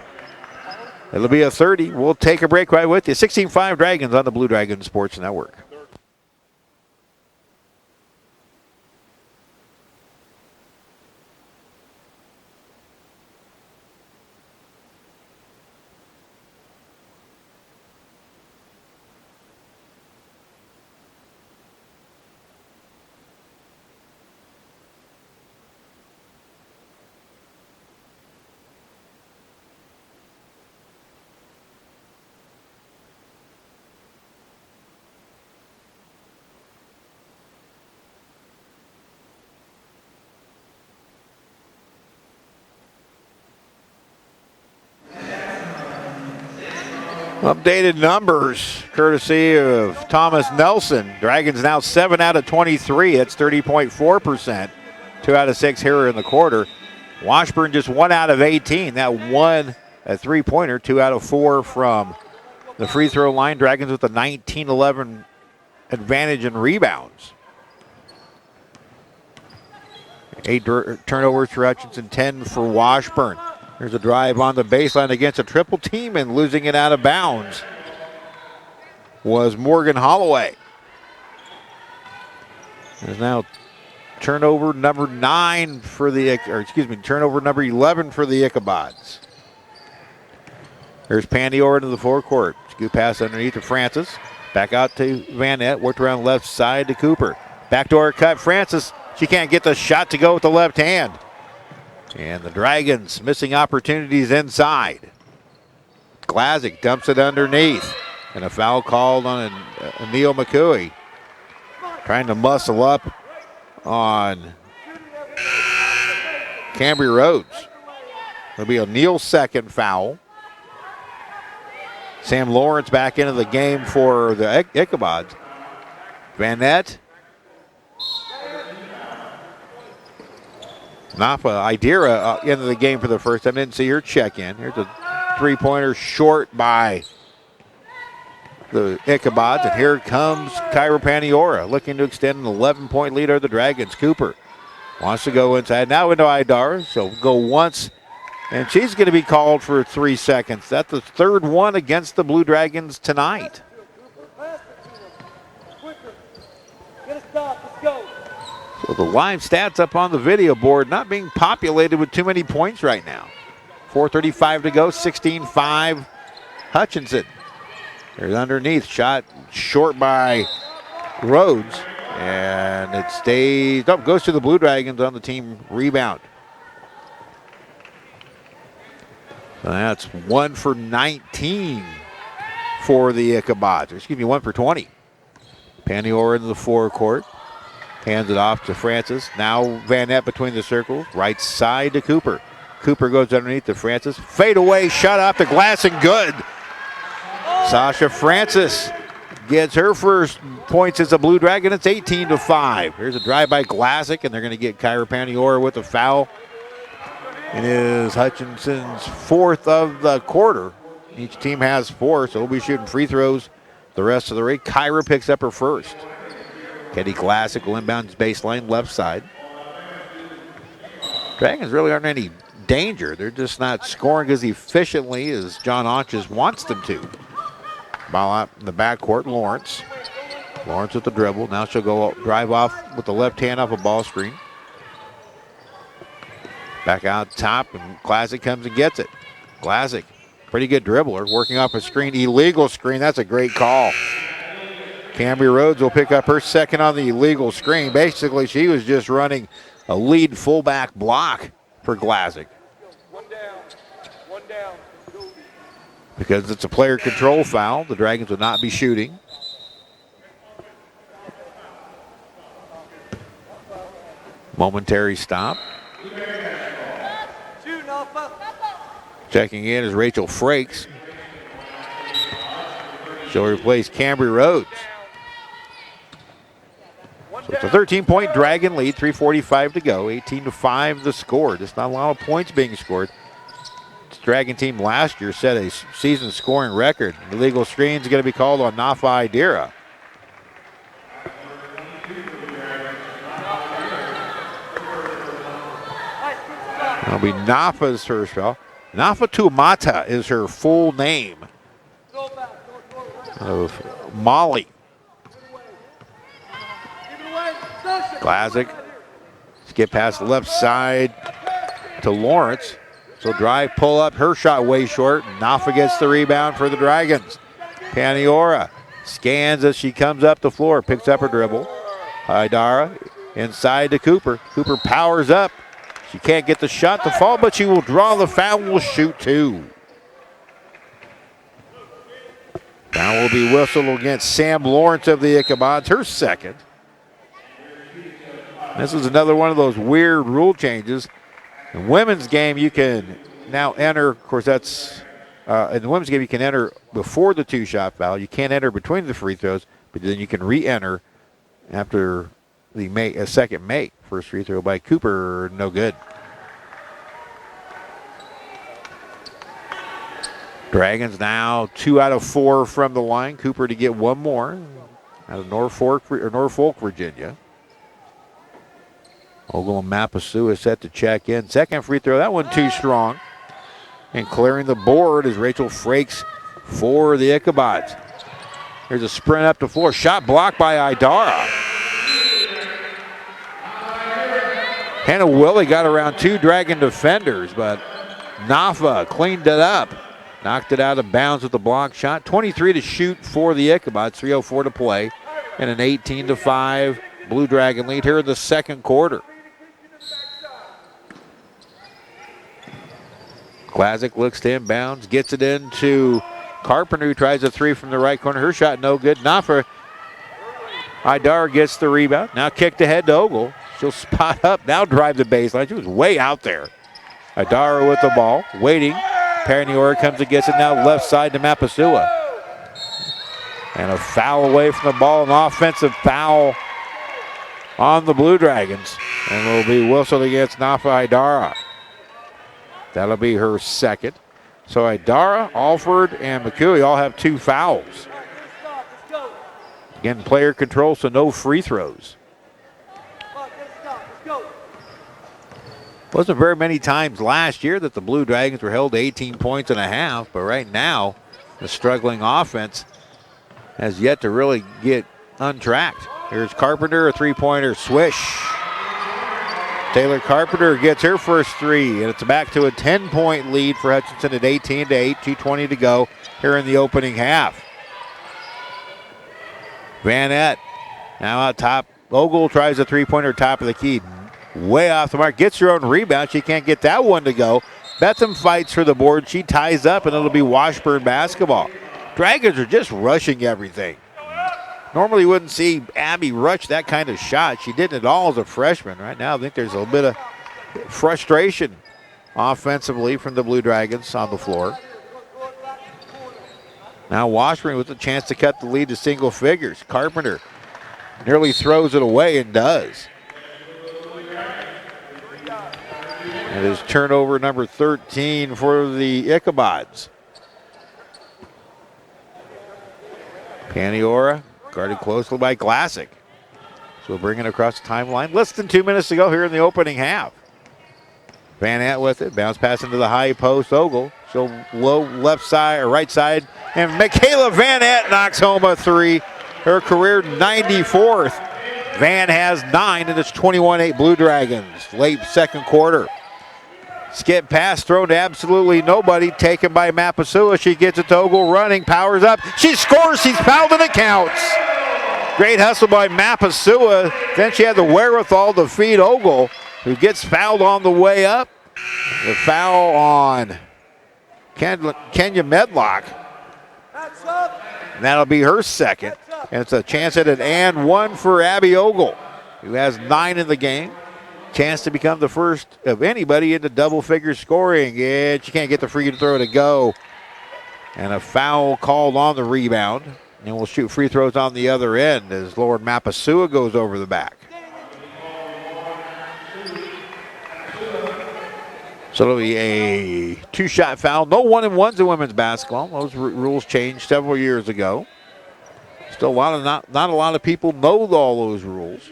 It'll be a 30. We'll take a break right with you. 16-5 Dragons on the Blue Dragon Sports Network. Updated numbers courtesy of Thomas Nelson. Dragons now 7 out of 23. That's 30.4%. 2 out of 6 here in the quarter. Washburn just 1 out of 18. That one a three-pointer, 2 out of 4 from the free throw line. Dragons with a 19-11 advantage in rebounds. 8 turnovers for Hutchinson, 10 for Washburn. There's a drive on the baseline against a triple team, and losing it out of bounds was Morgan Holloway. There's now turnover number 9 for the, turnover number 11 for the Ichabods. There's Pandior into the forecourt. Scoop pass underneath to Francis. Back out to Van Nett. Worked around left side to Cooper. Backdoor cut. Francis, she can't get the shot to go with the left hand. And the Dragons missing opportunities inside. Glazick dumps it underneath. And a foul called on Neil McCooey. Trying to muscle up on Cambry Rhodes. It'll be O'Neal's second foul. Sam Lawrence back into the game for the Ichabods. Van Nett. Napa Idira into the game for the first time. Didn't see her check in. Here's a three-pointer short by the Ichabods. And here comes Kyra Paniora looking to extend an 11-point lead over the Dragons. Cooper wants to go inside. Now into Idara. She'll go once. And she's going to be called for 3 seconds. That's the third one against the Blue Dragons tonight. So the live stats up on the video board not being populated with too many points right now. 4:35 to go, 16-5 Hutchinson. There's underneath, shot short by Rhodes. And it stays, goes to the Blue Dragons on the team rebound. So that's 1 for 19 for the Ichabods. Excuse me, 1 for 20. Paniora into the forecourt. Hands it off to Francis. Now Van Nett between the circles. Right side to Cooper. Cooper goes underneath to Francis. Fade away, shot off the glass and good. Sasha Francis gets her first points as a Blue Dragon. It's 18-5. Here's a drive by Glazick, and they're going to get Kyra Paniora with a foul. It is Hutchinson's fourth of the quarter. Each team has 4, so we'll be shooting free throws the rest of the race. Kyra picks up her first. Katie Glassick will inbound baseline left side. Dragons really aren't in any danger. They're just not scoring as efficiently as John Aunches wants them to. Ball out in the backcourt, Lawrence. Lawrence with the dribble. Now she'll go drive off with the left hand off a ball screen. Back out top, and Glassick comes and gets it. Glassick, pretty good dribbler, working off a screen, illegal screen. That's a great call. Cambria Rhodes will pick up her second on the illegal screen. Basically, she was just running a lead fullback block for Glassick. One down. Because it's a player control foul, the Dragons would not be shooting. Momentary stop. Checking in is Rachel Frakes. She'll replace Cambria Rhodes. So it's a 13-point Dragon lead, 3:45 to go, 18-5 the score. Just not a lot of points being scored. This Dragon team last year set a season scoring record. The illegal screen is going to be called on Nafa Idira. That'll be Nafa's first foul. Nafa Tuamata is her full name of Molly. Glassick. Skip past the left side to Lawrence. So drive, pull up, her shot way short. Nafa gets the rebound for the Dragons. Paniora scans as she comes up the floor, picks up her dribble. Idara inside to Cooper. Cooper powers up. She can't get the shot to fall, but she will draw the foul and will shoot 2. Now will be whistled against Sam Lawrence of the Ichabod's, her second. This is another one of those weird rule changes. In women's game, you can now enter, of course that's, in the women's game you can enter before the 2-shot foul. You can't enter between the free throws, but then you can re-enter after the second make. First free throw by Cooper, no good. Dragons now 2 out of 4 from the line. Cooper to get one more out of Norfolk, Virginia. Ogle and Mapasua is set to check in. Second free throw, that one too strong. And clearing the board is Rachel Frakes for the Ichabods. Here's a sprint up the floor. Shot blocked by Idara. Hannah Willie got around 2 Dragon defenders, but Nafa cleaned it up. Knocked it out of bounds with the block shot. 23 to shoot for the Ichabods. 3:04 to play. And an 18-5 Blue Dragon lead here in the second quarter. Glassick looks to inbounds, gets it into Carpenter, who tries a 3 from the right corner. Her shot no good. Nafa Idara gets the rebound. Now kicked ahead to Ogle. She'll spot up, now drive the baseline. She was way out there. Idara with the ball, waiting. Paniora comes and gets it now left side to Mapasua. And a foul away from the ball, an offensive foul on the Blue Dragons. And will be whistled against Nafa Idara. That'll be her second. So Idara, Alford, and McCooey all have 2 fouls. Again, player control, so no free throws. Wasn't very many times last year that the Blue Dragons were held to 18 points and a half, but right now the struggling offense has yet to really get untracked. Here's Carpenter, a 3-pointer, swish. Taylor Carpenter gets her first 3, and it's back to a 10-point lead for Hutchinson at 18-8, 2:20 to go here in the opening half. Vanette now out top. Ogle tries a 3-pointer top of the key. Way off the mark, gets her own rebound. She can't get that one to go. Betham fights for the board. She ties up, and it'll be Washburn basketball. Dragons are just rushing everything. Normally you wouldn't see Abby rush that kind of shot. She didn't at all as a freshman. Right now I think there's a little bit of frustration offensively from the Blue Dragons on the floor. Now Washburn with a chance to cut the lead to single figures. Carpenter nearly throws it away and does. It is turnover number 13 for the Ichabods. Paniora guarded closely by Glassick. So we'll bring it across the timeline. Less than 2 minutes to go here in the opening half. Van Ant with it. Bounce pass into the high post. Ogle. She'll low left side or right side. And Michaela Van Ant knocks home a three. Her career 94th. Van has 9, and it's 21-8 Blue Dragons. Late second quarter. Skip pass thrown to absolutely nobody. Taken by Mapasua. She gets it to Ogle running. Powers up. She scores. She's fouled and it counts. Great hustle by Mapasua. Then she had the wherewithal to feed Ogle, who gets fouled on the way up. The foul on Kenya Medlock. And that'll be her second. And it's a chance at an and one for Abby Ogle, who has 9 in the game. Chance to become the first of anybody into double-figure scoring. And she can't get the free throw to go. And a foul called on the rebound. And we'll shoot free throws on the other end as Lauren Mapasua goes over the back. So it'll be a 2-shot foul. No 1-and-1s in women's basketball. Those rules changed several years ago. Still not a lot of people know all those rules.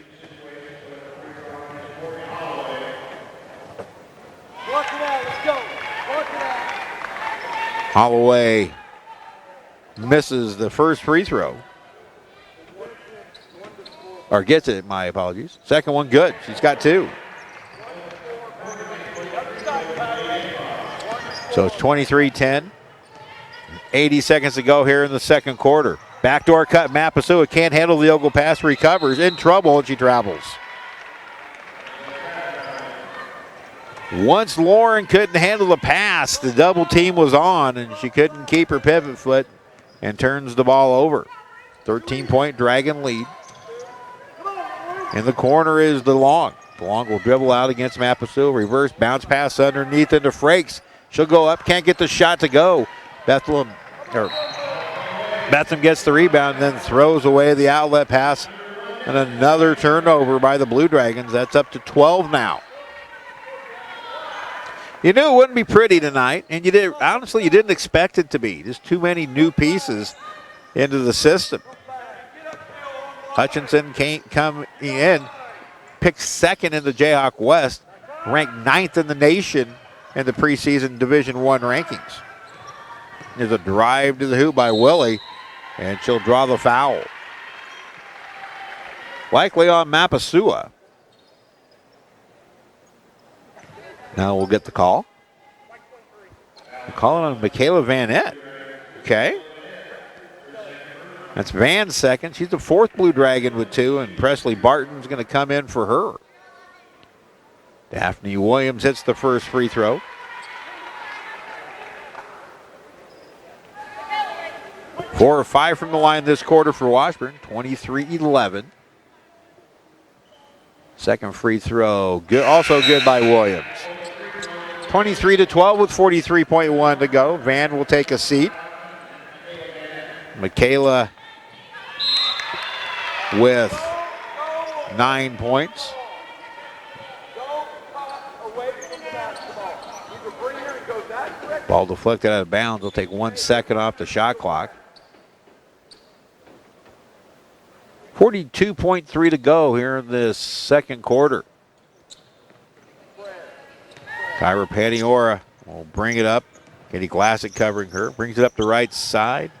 Walk it out, let's go. Walk it out. Holloway misses the first free throw. Or gets it, my apologies. Second one good. She's got 2. So it's 23-10. 80 seconds to go here in the second quarter. Backdoor cut. Mapasua can't handle the Ogle pass. Recovers. In trouble, and she travels. Once Lauren couldn't handle the pass, the double team was on, and she couldn't keep her pivot foot and turns the ball over. 13-point Dragon lead. In the corner is DeLong. DeLong will dribble out against Mapasua. Reverse bounce pass underneath into Frakes. She'll go up, can't get the shot to go. Bethlehem gets the rebound and then throws away the outlet pass. And another turnover by the Blue Dragons. That's up to 12 now. You knew it wouldn't be pretty tonight, and you didn't expect it to be. Just too many new pieces into the system. Hutchinson can't come in, picked second in the Jayhawk West, ranked 9th in the nation in the preseason Division I rankings. There's a drive to the hoop by Willie, and she'll draw the foul. Likely on Mapasua. Now we'll get the call. We're calling on Michaela Van Ant. Okay. That's Van's second. She's the 4th Blue Dragon with 2, and Presley Barton's going to come in for her. Daphne Williams hits the first free throw. Four or 5 from the line this quarter for Washburn, 23-11. Second free throw, good, also good by Williams. 23-12 with 43.1 to go. Van will take a seat. Michaela with 9 points. Ball deflected out of bounds. Will take 1 second off the shot clock. 42.3 to go here in this second quarter. Kyra Paniora will bring it up. Katie Glassick covering her. Brings it up the right side.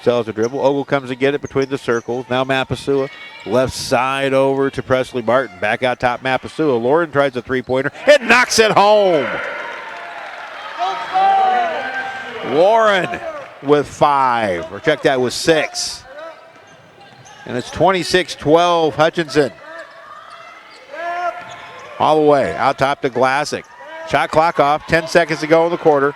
Sells a dribble. Ogle comes to get it between the circles. Now Mapasua. Left side over to Presley Barton. Back out top Mapasua. Lauren tries a three-pointer and knocks it home. Lauren with 5. Or check that with 6. And it's 26-12 Hutchinson. All the way out top to Glassick. Shot clock off. 10 seconds to go in the quarter.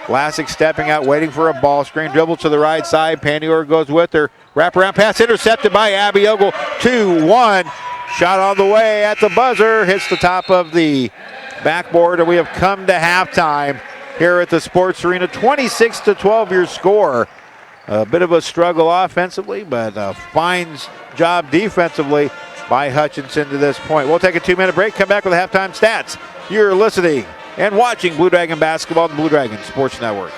Glassick stepping out, waiting for a ball screen. Dribble to the right side. Panior goes with her. Wraparound pass intercepted by Abby Ogle. 2-1. Shot on the way at the buzzer. Hits the top of the backboard. And we have come to halftime here at the Sports Arena. 26-12 your score. A bit of a struggle offensively, but a fine job defensively by Hutchinson to this point. We'll take a 2-minute break, come back with the halftime stats You're listening and watching Blue Dragon Basketball on the Blue Dragon Sports Network.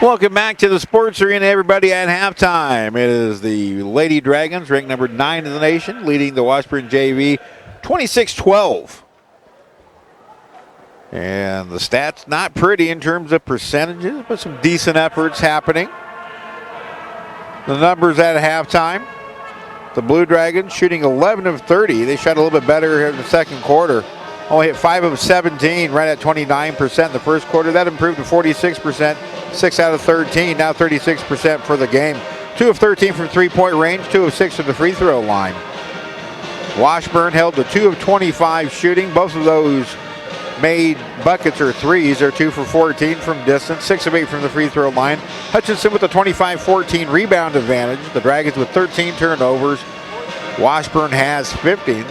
Welcome back to the Sports Arena, everybody, at halftime. It is the Lady Dragons, ranked number 9 in the nation, leading the Washburn JV 26-12. And the stats not pretty in terms of percentages, but some decent efforts happening. The numbers at halftime. The Blue Dragons shooting 11 of 30. They shot a little bit better here in the second quarter. Only hit 5 of 17, right at 29% in the first quarter. That improved to 46%, 6 out of 13, now 36% for the game. 2 of 13 from three-point range, 2 of 6 from the free throw line. Washburn held to 2 of 25 shooting. Both of those made buckets or threes. They're 2 for 14 from distance, 6 of 8 from the free throw line. Hutchinson with a 25-14 rebound advantage. The Dragons with 13 turnovers. Washburn has 15.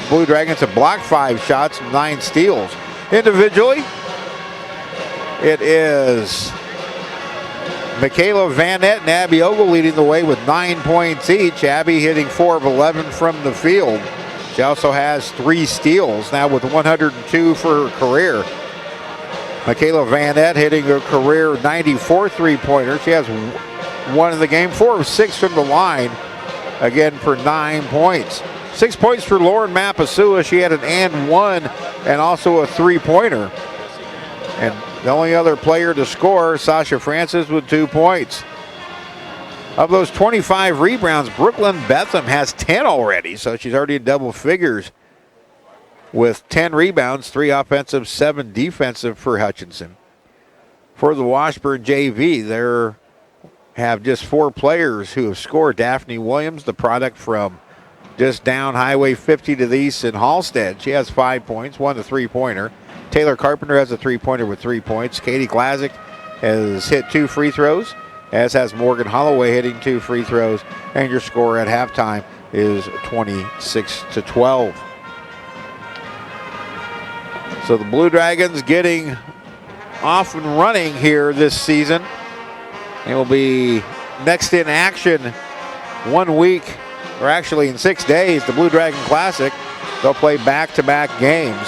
Blue Dragons have blocked 5 shots, 9 steals. Individually, it is Michaela Vanette and Abby Ogle leading the way with 9 points each. Abby hitting 4 of 11 from the field. She also has 3 steals, now with 102 for her career. Michaela Vanette hitting a career 94 three-pointer. She has 1 in the game, 4 of 6 from the line, again for 9 points. 6 points for Lauren Mapasua. She had an and 1 and also a three-pointer. And the only other player to score, Sasha Francis with 2 points. Of those 25 rebounds, Brooklyn Betham has 10 already, so she's already in double figures with 10 rebounds, 3 offensive, 7 defensive for Hutchinson. For the Washburn JV, they have just 4 players who have scored. Daphne Williams, the product from just down Highway 50 to the east in Halstead. She has 5 points, 1 a three-pointer. Taylor Carpenter has a three-pointer with 3 points. Katie Glazick has hit 2 free throws, as has Morgan Holloway hitting 2 free throws. And your score at halftime is 26-12. So the Blue Dragons getting off and running here this season. They will be next in action 1 week, or actually in 6 days, the Blue Dragon Classic. They'll play back-to-back games.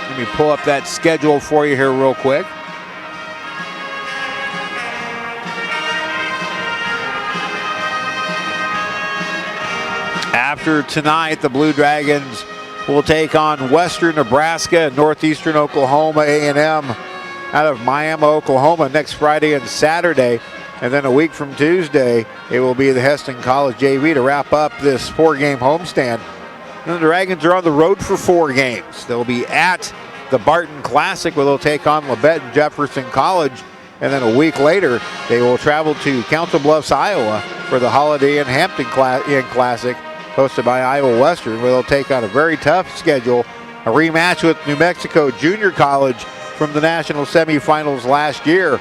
Let me pull up that schedule for you here real quick. After tonight, the Blue Dragons will take on Western Nebraska and Northeastern Oklahoma A&M out of Miami, Oklahoma next Friday and Saturday. And then a week from Tuesday, it will be the Heston College JV to wrap up this 4-game homestand. And the Dragons are on the road for 4 games. They'll be at the Barton Classic, where they'll take on Labette and Jefferson College. And then a week later, they will travel to Council Bluffs, Iowa for the Holiday Inn Hampton Inn Classic, hosted by Iowa Western, where they'll take on a very tough schedule, a rematch with New Mexico Junior College from the national semifinals last year,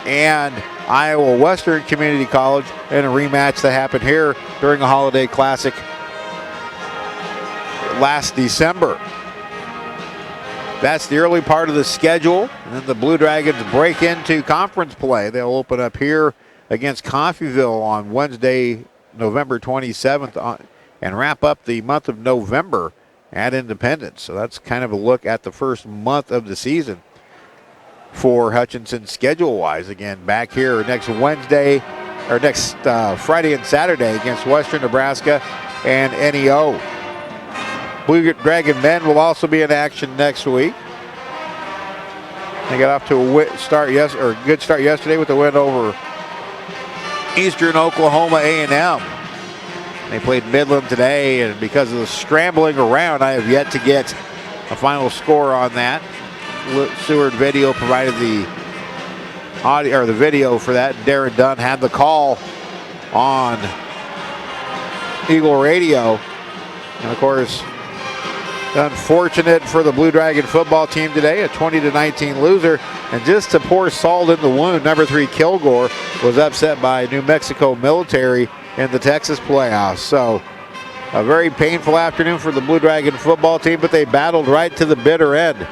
and Iowa Western Community College in a rematch that happened here during a Holiday Classic last December. That's the early part of the schedule. And then the Blue Dragons break into conference play. They'll open up here against Coffeyville on Wednesday, November 27th, and wrap up the month of November at Independence. So that's kind of a look at the first month of the season for Hutchinson schedule-wise. Again, back here next Wednesday, or next Friday and Saturday against Western Nebraska and NEO. Blue Dragon men will also be in action next week. They got off to a good start yesterday with the win over Eastern Oklahoma A&M. They played Midland today, and because of the scrambling around, I have yet to get a final score on that. Seward Video provided the audio or the video for that. Darren Dunn had the call on Eagle Radio, and of course, unfortunate for the Blue Dragon football team today, a 20-19 loser. And just to pour salt in the wound, number 3 Kilgore was upset by New Mexico Military in the Texas playoffs. So a very painful afternoon for the Blue Dragon football team, but they battled right to the bitter end.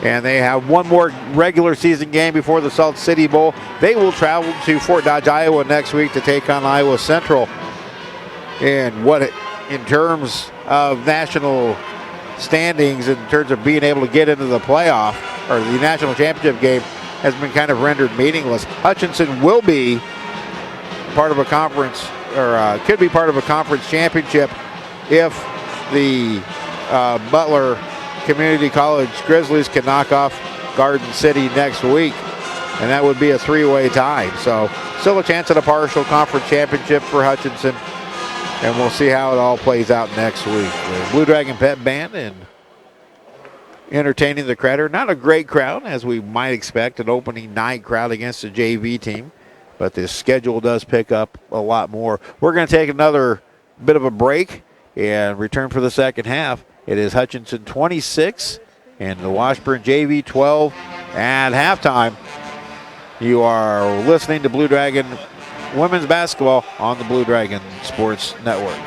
And they have one more regular season game before the Salt City Bowl. They will travel to Fort Dodge, Iowa next week to take on Iowa Central. And in terms of national standings, in terms of being able to get into the playoff or the national championship game, has been kind of rendered meaningless. Hutchinson will be part of a conference, or could be part of a conference championship if the Butler Community College Grizzlies can knock off Garden City next week, and that would be a 3-way tie. So still a chance at a partial conference championship for Hutchinson. And we'll see how it all plays out next week. The Blue Dragon Pep Band and entertaining the crowd. Not a great crowd, as we might expect, an opening night crowd against the JV team. But the schedule does pick up a lot more. We're going to take another bit of a break and return for the second half. It is Hutchinson 26 and the Washburn JV 12 at halftime. You are listening to Blue Dragon women's basketball on the Blue Dragon Sports Network.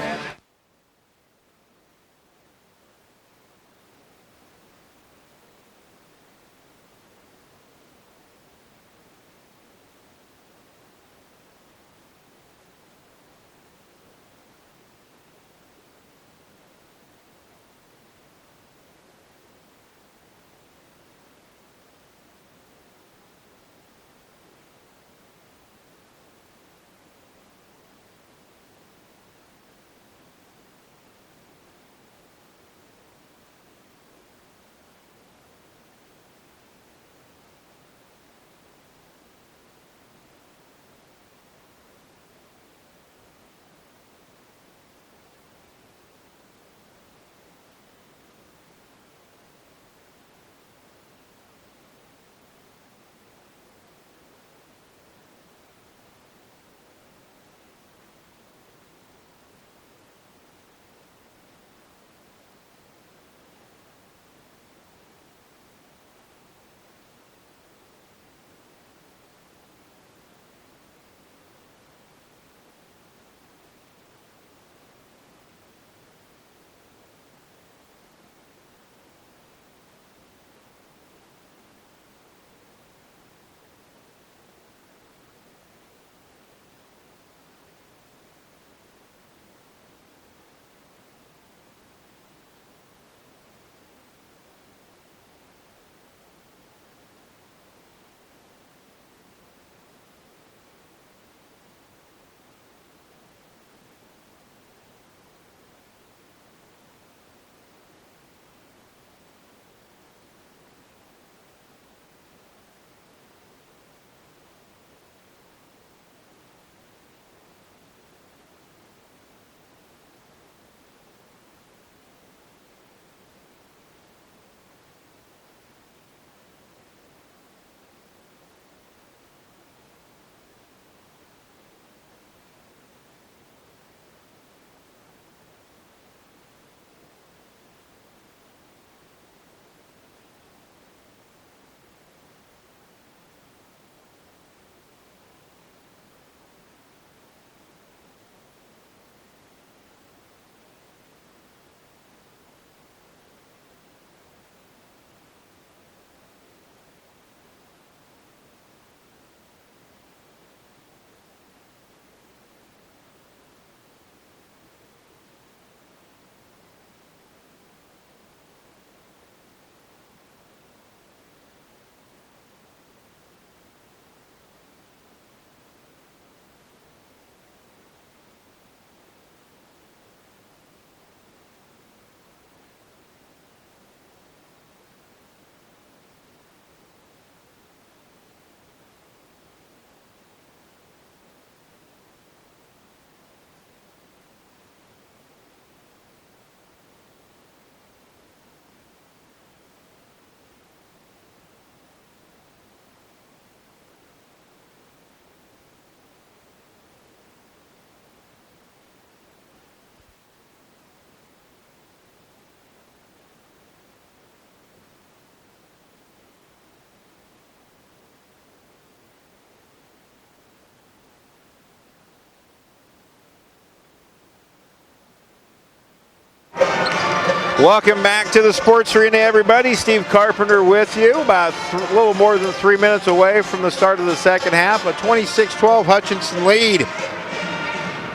Welcome back to the Sports Arena, everybody. Steve Carpenter with you. About a little more than 3 minutes away from the start of the second half. A 26-12 Hutchinson lead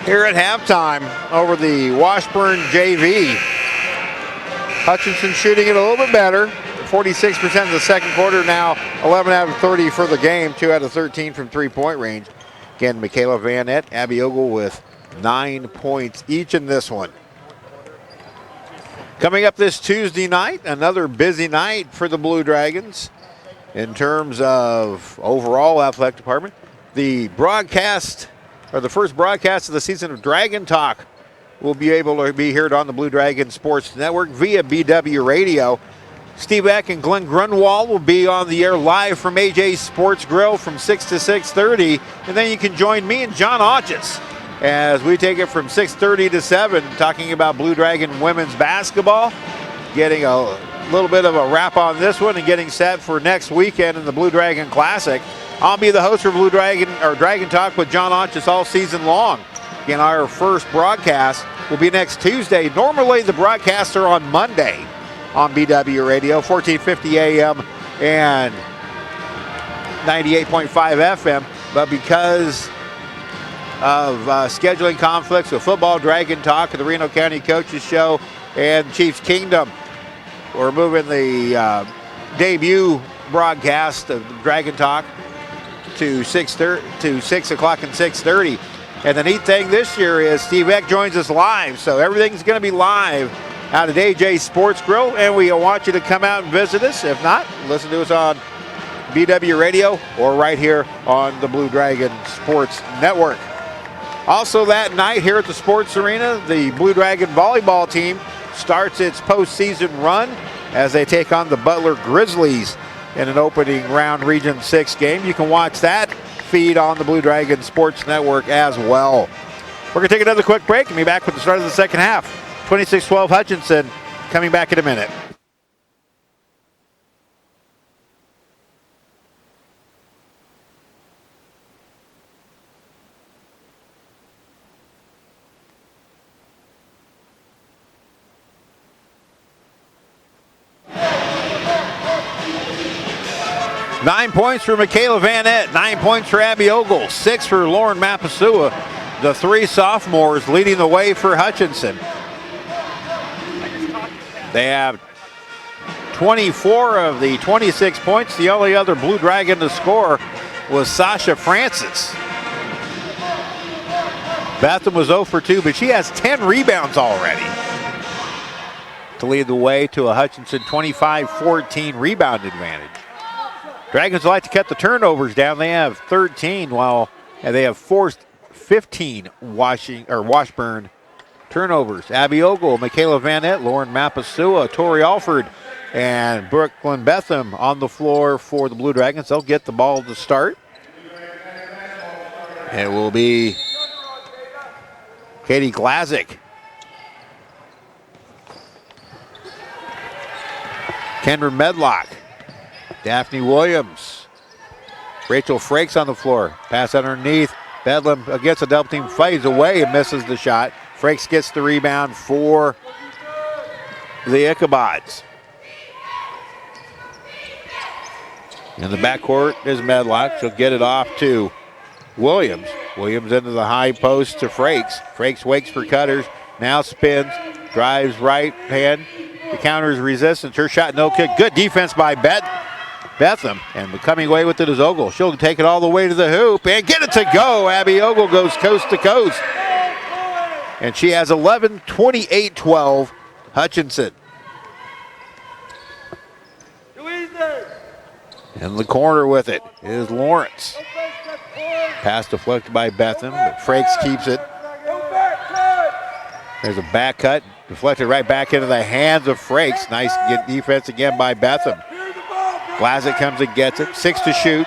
here at halftime over the Washburn JV. Hutchinson shooting it a little bit better. 46% in the second quarter, now 11 out of 30 for the game. 2 out of 13 from three-point range. Again, Michaela Vanette, Abby Ogle with 9 points each in this one. Coming up this Tuesday night, another busy night for the Blue Dragons in terms of overall athletic department. The broadcast, or the first broadcast of the season of Dragon Talk, will be able to be heard on the Blue Dragon Sports Network via BW Radio. Steve Eck and Glenn Grunwald will be on the air live from AJ's Sports Grill from 6 to 6:30. And then you can join me and John Hodges as we take it from 6:30 to 7, talking about Blue Dragon women's basketball, getting a little bit of a wrap on this one and getting set for next weekend in the Blue Dragon Classic. I'll be the host for Blue Dragon, or Dragon Talk, with John Hodges all season long. Again, our first broadcast will be next Tuesday. Normally the broadcasts are on Monday on BW Radio, 1450 AM and 98.5 FM, but because of scheduling conflicts with football, Dragon Talk, and the Reno County Coaches Show, and Chiefs Kingdom, we're moving the debut broadcast of Dragon Talk to 6 o'clock and 6:30. And the neat thing this year is Steve Eck joins us live, so everything's going to be live out at AJ's Sports Grill, and we want you to come out and visit us. If not, listen to us on BW Radio or right here on the Blue Dragon Sports Network. Also that night here at the Sports Arena, the Blue Dragon volleyball team starts its postseason run as they take on the Butler Grizzlies in an opening round Region 6 game. You can watch that feed on the Blue Dragon Sports Network as well. We're going to take another quick break and be back with the start of the second half. 26-12 Hutchinson coming back in a minute. Nine points for Michaela Vanette, 9 points for Abby Ogle, 6 for Lauren Mapasua, the three sophomores leading the way for Hutchinson. They have 24 of the 26 points. The only other Blue Dragon to score was Sasha Francis. Betham was 0 for 2, but she has 10 rebounds already to lead the way to a Hutchinson 25-14 rebound advantage. Dragons like to cut the turnovers down. They have 13, while they have forced 15 Washburn turnovers. Abby Ogle, Michaela Vanette, Lauren Mapasua, Tori Alford, and Brooklyn Betham on the floor for the Blue Dragons. They'll get the ball to start. It will be Katie Glazik. Kendra Medlock. Daphne Williams. Rachel Frakes on the floor. Pass underneath. Bedlam against a double team, fades away and misses the shot. Frakes gets the rebound for the Ichabods. In the backcourt is Medlock. She'll get it off to Williams. Williams into the high post to Frakes. Frakes waits for Cutters. Now spins. Drives right hand. The counter is resistance. Her shot no good. Good defense by Betham. And coming away with it is Ogle. She'll take it all the way to the hoop and get it to go. Abby Ogle goes coast to coast. And she has 11, 28-12, Hutchinson. In the corner with it is Lawrence. Pass deflected by Betham, but Frakes keeps it. There's a back cut, deflected right back into the hands of Frakes. Nice defense again by Betham. Glazik comes and gets it, 6 to shoot.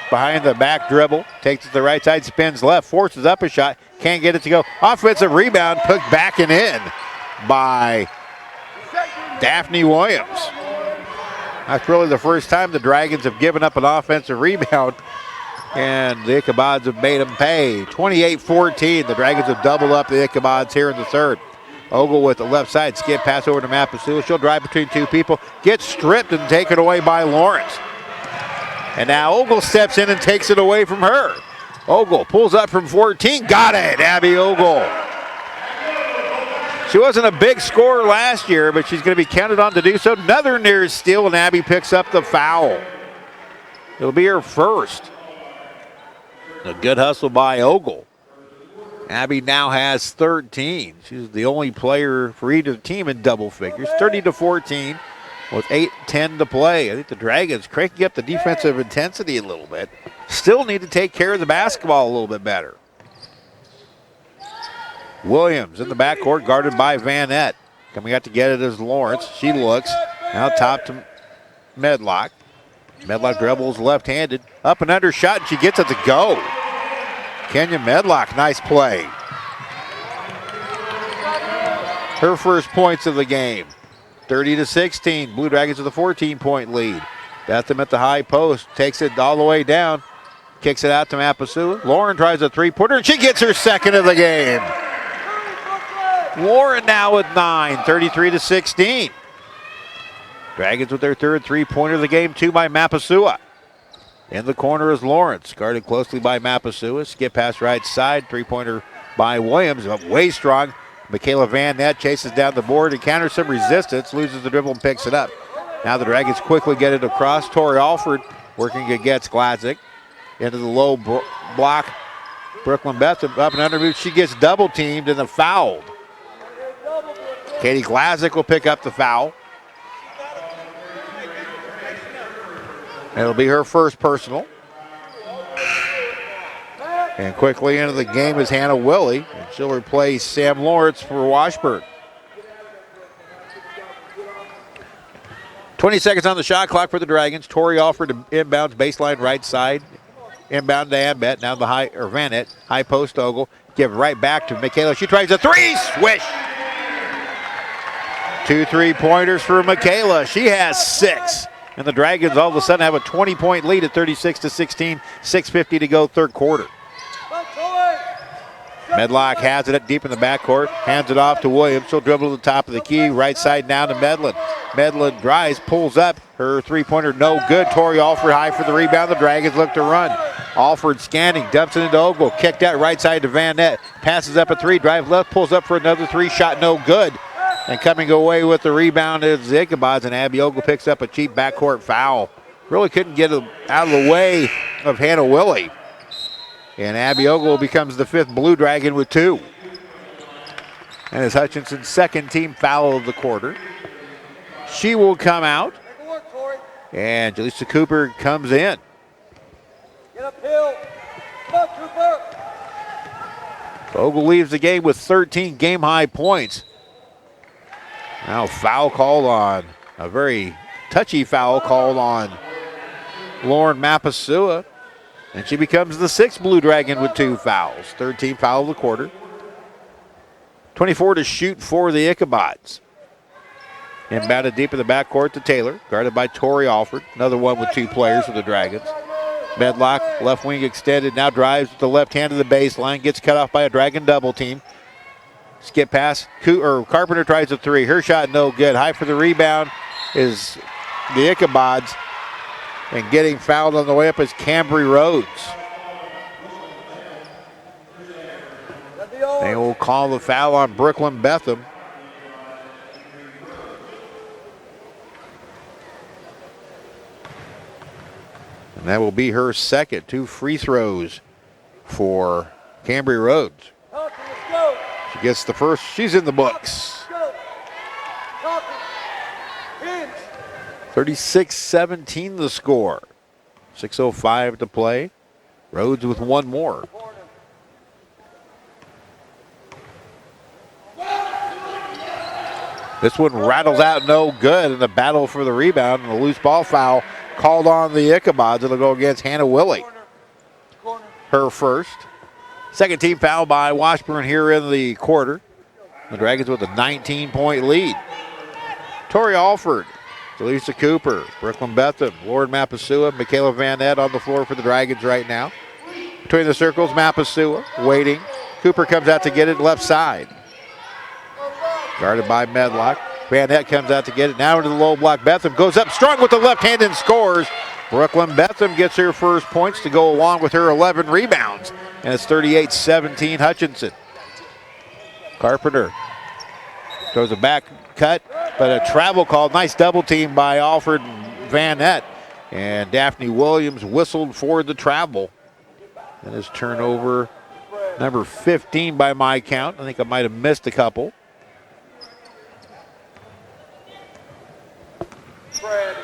Behind the back dribble, takes it to the right side, spins left, forces up a shot, can't get it to go. Offensive rebound put back and in by Daphne Williams. That's really the first time the Dragons have given up an offensive rebound, and the Ichabods have made them pay. 28-14, the Dragons have doubled up the Ichabods here in the third. Ogle with the left side, skip pass over to Mapasua. She'll drive between two people, gets stripped and taken away by Lawrence. And now Ogle steps in and takes it away from her. Ogle pulls up from 14, got it, Abby Ogle. She wasn't a big scorer last year, but she's going to be counted on to do so. Another near steal, and Abby picks up the foul. It'll be her first. A good hustle by Ogle. Abby now has 13. She's the only player for either team in double figures. 30-14 with 8:10 to play. I think the Dragons cranking up the defensive intensity a little bit. Still need to take care of the basketball a little bit better. Williams in the backcourt, guarded by Vanette. Coming out to get it is Lawrence. She looks. Now top to Medlock. Medlock dribbles left-handed. Up and under shot, and she gets it to go. Kenya Medlock, nice play. Her first points of the game. 30-16. Blue Dragons with a 14-point lead. Betham at the high post. Takes it all the way down. Kicks it out to Mapasua. Lauren tries a three-pointer, and she gets her second of the game. Lauren now with 9. 33-16. Dragons with their third three-pointer of the game, 2 by Mapasua. In the corner is Lawrence, guarded closely by Mapasua. Skip pass right side, three-pointer by Williams, up way strong. Michaela Van Nett chases down the board, encounters some resistance, loses the dribble and picks it up. Now the Dragons quickly get it across. Tori Alford working against Gladzik. Into the low block. Brooklyn Betham up and under move. She gets double teamed and then fouled. Katie Gladzik will pick up the foul. It'll be her first personal. And quickly into the game is Hannah Willie. And she'll replace Sam Lawrence for Washburn. 20 seconds on the shot clock for the Dragons. Tori offered to inbounds, baseline right side. Inbound to Ambet. Now the Vanette. High post Ogle. Give right back to Michaela. She tries a three. Swish. 2 3-pointers for Michaela. She has 6. And the Dragons all of a sudden have a 20-point lead at 36-16. 6:50 to go, third quarter. Medlock has it deep in the backcourt. Hands it off to Williams. She'll dribble to the top of the key. Right side down to Medlin. Medlin drives, pulls up. Her three-pointer no good. Tori Alford high for the rebound. The Dragons look to run. Alford scanning, dumps it into Ogle. Kicked out right side to Van Nett. Passes up a 3, drive left, pulls up for another 3. Shot no good. And coming away with the rebound is Ichabod, and Abby Ogle picks up a cheap backcourt foul. Really couldn't get out of the way of Hannah Willie. And Abby Ogle becomes the 5th Blue Dragon with 2. And it's Hutchinson's second team foul of the quarter. She will come out. And Jaleesa Cooper comes in. Get uphill. Come on, Cooper. Ogle leaves the game with 13 game-high points. Now foul called on, a very touchy foul called on Lauren Mapasua. And she becomes the 6th Blue Dragon with 2 fouls. Third team foul of the quarter. 24 to shoot for the Ichabods. Inbounded deep in the backcourt to Taylor, guarded by Tori Alford. Another one with 2 players for the Dragons. Medlock, left wing extended, now drives with the left hand to the baseline, gets cut off by a Dragon double team. Skip pass, Carpenter tries a 3. Her shot no good. High for the rebound is the Ichabods. And getting fouled on the way up is Cambry Rhodes. They will call the foul on Brooklyn Betham. And that will be her second. 2 free throws for Cambry Rhodes. She gets the first. She's in the books. 36-17 the score. 6:05 to play. Rhodes with 1 more. This one rattles out no good in the battle for the rebound, and a loose ball foul called on the Ichabods. It'll go against Hannah Willie. Her first. Second team foul by Washburn here in the quarter. The Dragons with a 19-point lead. Tori Alford, Jaleesa Cooper, Brooklyn Betham, Lauren Mapasua, Michaela Van Nett on the floor for the Dragons right now. Between the circles, Mapasua waiting. Cooper comes out to get it left side. Guarded by Medlock. Van Nett comes out to get it. Now into the low block. Betham goes up strong with the left hand and scores. Brooklyn Betham gets her first points to go along with her 11 rebounds. And it's 38-17 Hutchinson. Carpenter throws a back cut, but a travel call. Nice double team by Alfred Van Nett. And Daphne Williams whistled for the travel. And his turnover number 15 by my count. I think I might have missed a couple. Fred.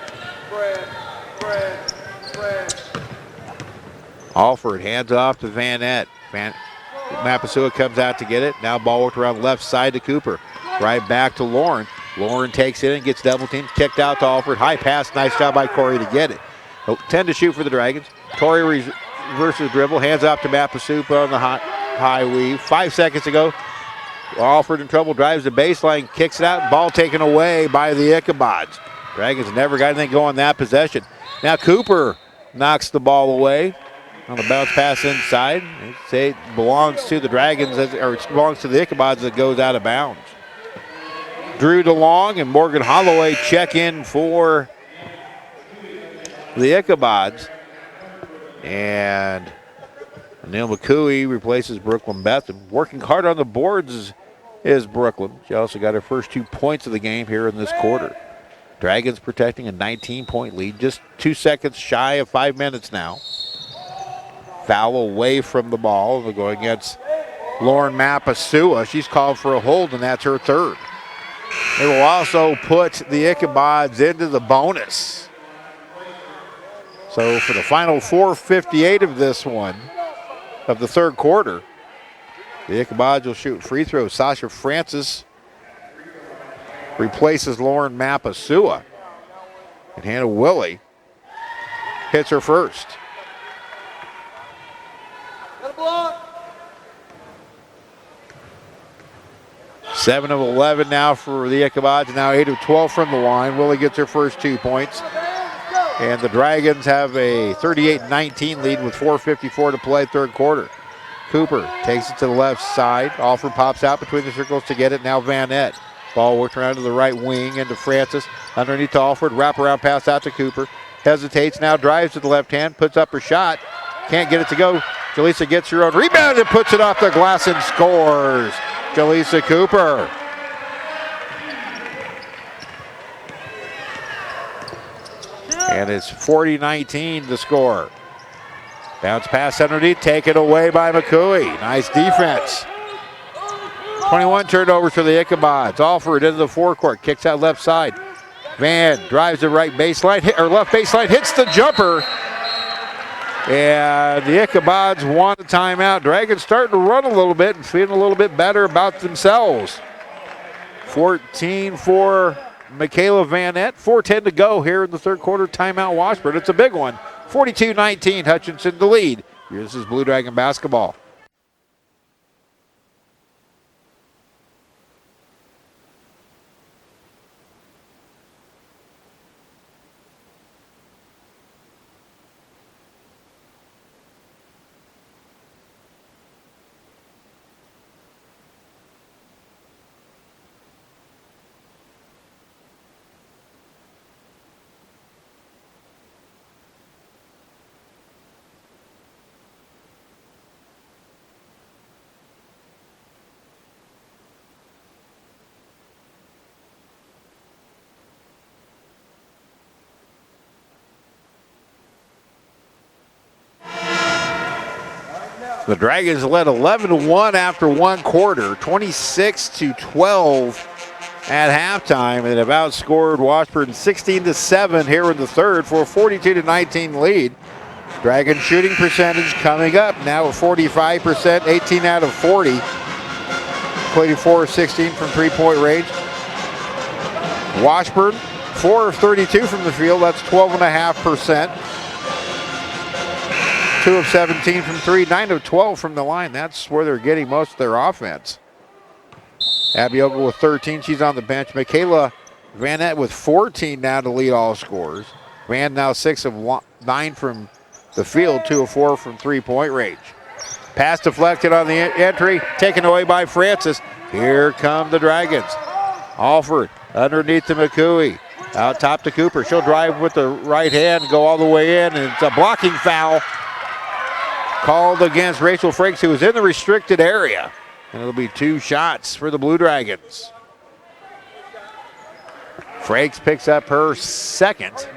Alford hands off to Van Nett. Mapasua comes out to get it. Now ball worked around left side to Cooper. Right back to Lauren. Lauren takes it and gets double teamed. Kicked out to Alford. High pass. Nice job by Corey to get it. 10 to shoot for the Dragons. Torrey reverses dribble. Hands off to Mapasua on the high weave. 5 seconds to go. Alford in trouble. Drives the baseline. Kicks it out. Ball taken away by the Ichabods. Dragons never got anything going that possession. Now Cooper knocks the ball away on the bounce pass inside. It belongs to the Dragons, or it belongs to the Ichabods as it goes out of bounds. Drew DeLong and Morgan Holloway check in for the Ichabods. And Neil McCooey replaces Brooklyn Betham. Working hard on the boards is Brooklyn. She also got her first 2 points of the game here in this quarter. Dragons protecting a 19-point lead, just 2 seconds shy of 5 minutes now. Foul away from the ball. They're going against Lauren Mapasua. She's called for a hold, and that's her third. They will also put the Ichabods into the bonus. So for the final 4:58 of this one, of the third quarter, the Ichabods will shoot free throws. Sasha Francis replaces Lauren Mapasua. And Hannah Willie hits her first. 7 of 11 now for the Ichabods. Now 8 of 12 from the line. Willie gets her first 2 points. And the Dragons have a 38-19 lead with 4:54 to play third quarter. Cooper takes it to the left side. Alford pops out between the circles to get it. Now Van Nett. Ball worked around to the right wing into Francis. Underneath to Alford. Wraparound pass out to Cooper. Hesitates now. Drives to the left hand. Puts up her shot. Can't get it to go. Jaleesa gets her own rebound and puts it off the glass and scores. Jaleesa Cooper. And it's 40-19 the score. Bounce pass underneath, taken away by McCooey. Nice defense. 21 turnovers for the Ichabods. Alford into the forecourt, kicks out left side. Van drives the right baseline, left baseline, hits the jumper. And the Ichabods want a timeout. Dragons starting to run a little bit and feeling a little bit better about themselves. 14 for Michaela Van Nett. 4:10 to go here in the third quarter. Timeout Washburn. It's a big one. 42-19 Hutchinson the lead. This is Blue Dragon basketball. The Dragons led 11-1 after one quarter, 26-12 at halftime, and have outscored Washburn 16-7 here in the third for a 42-19 lead. Dragon shooting percentage coming up now at 45%, 18 out of 40. Completing 4 of 16 from three-point range. Washburn, 4 of 32 from the field, that's 12.5%. 2 of 17 from 3, 9 of 12 from the line. That's where they're getting most of their offense. Abioga with 13, she's on the bench. Michaela Van Nett with 14 now to lead all scorers. Van now 6 of 9 from the field, 2 of 4 from three-point range. Pass deflected on the entry, taken away by Francis. Here come the Dragons. Alford underneath to McCooey. Out top to Cooper. She'll drive with the right hand, go all the way in, and it's a blocking foul called against Rachel Frakes, who was in the restricted area. And it'll be 2 shots for the Blue Dragons. Frakes picks up her second.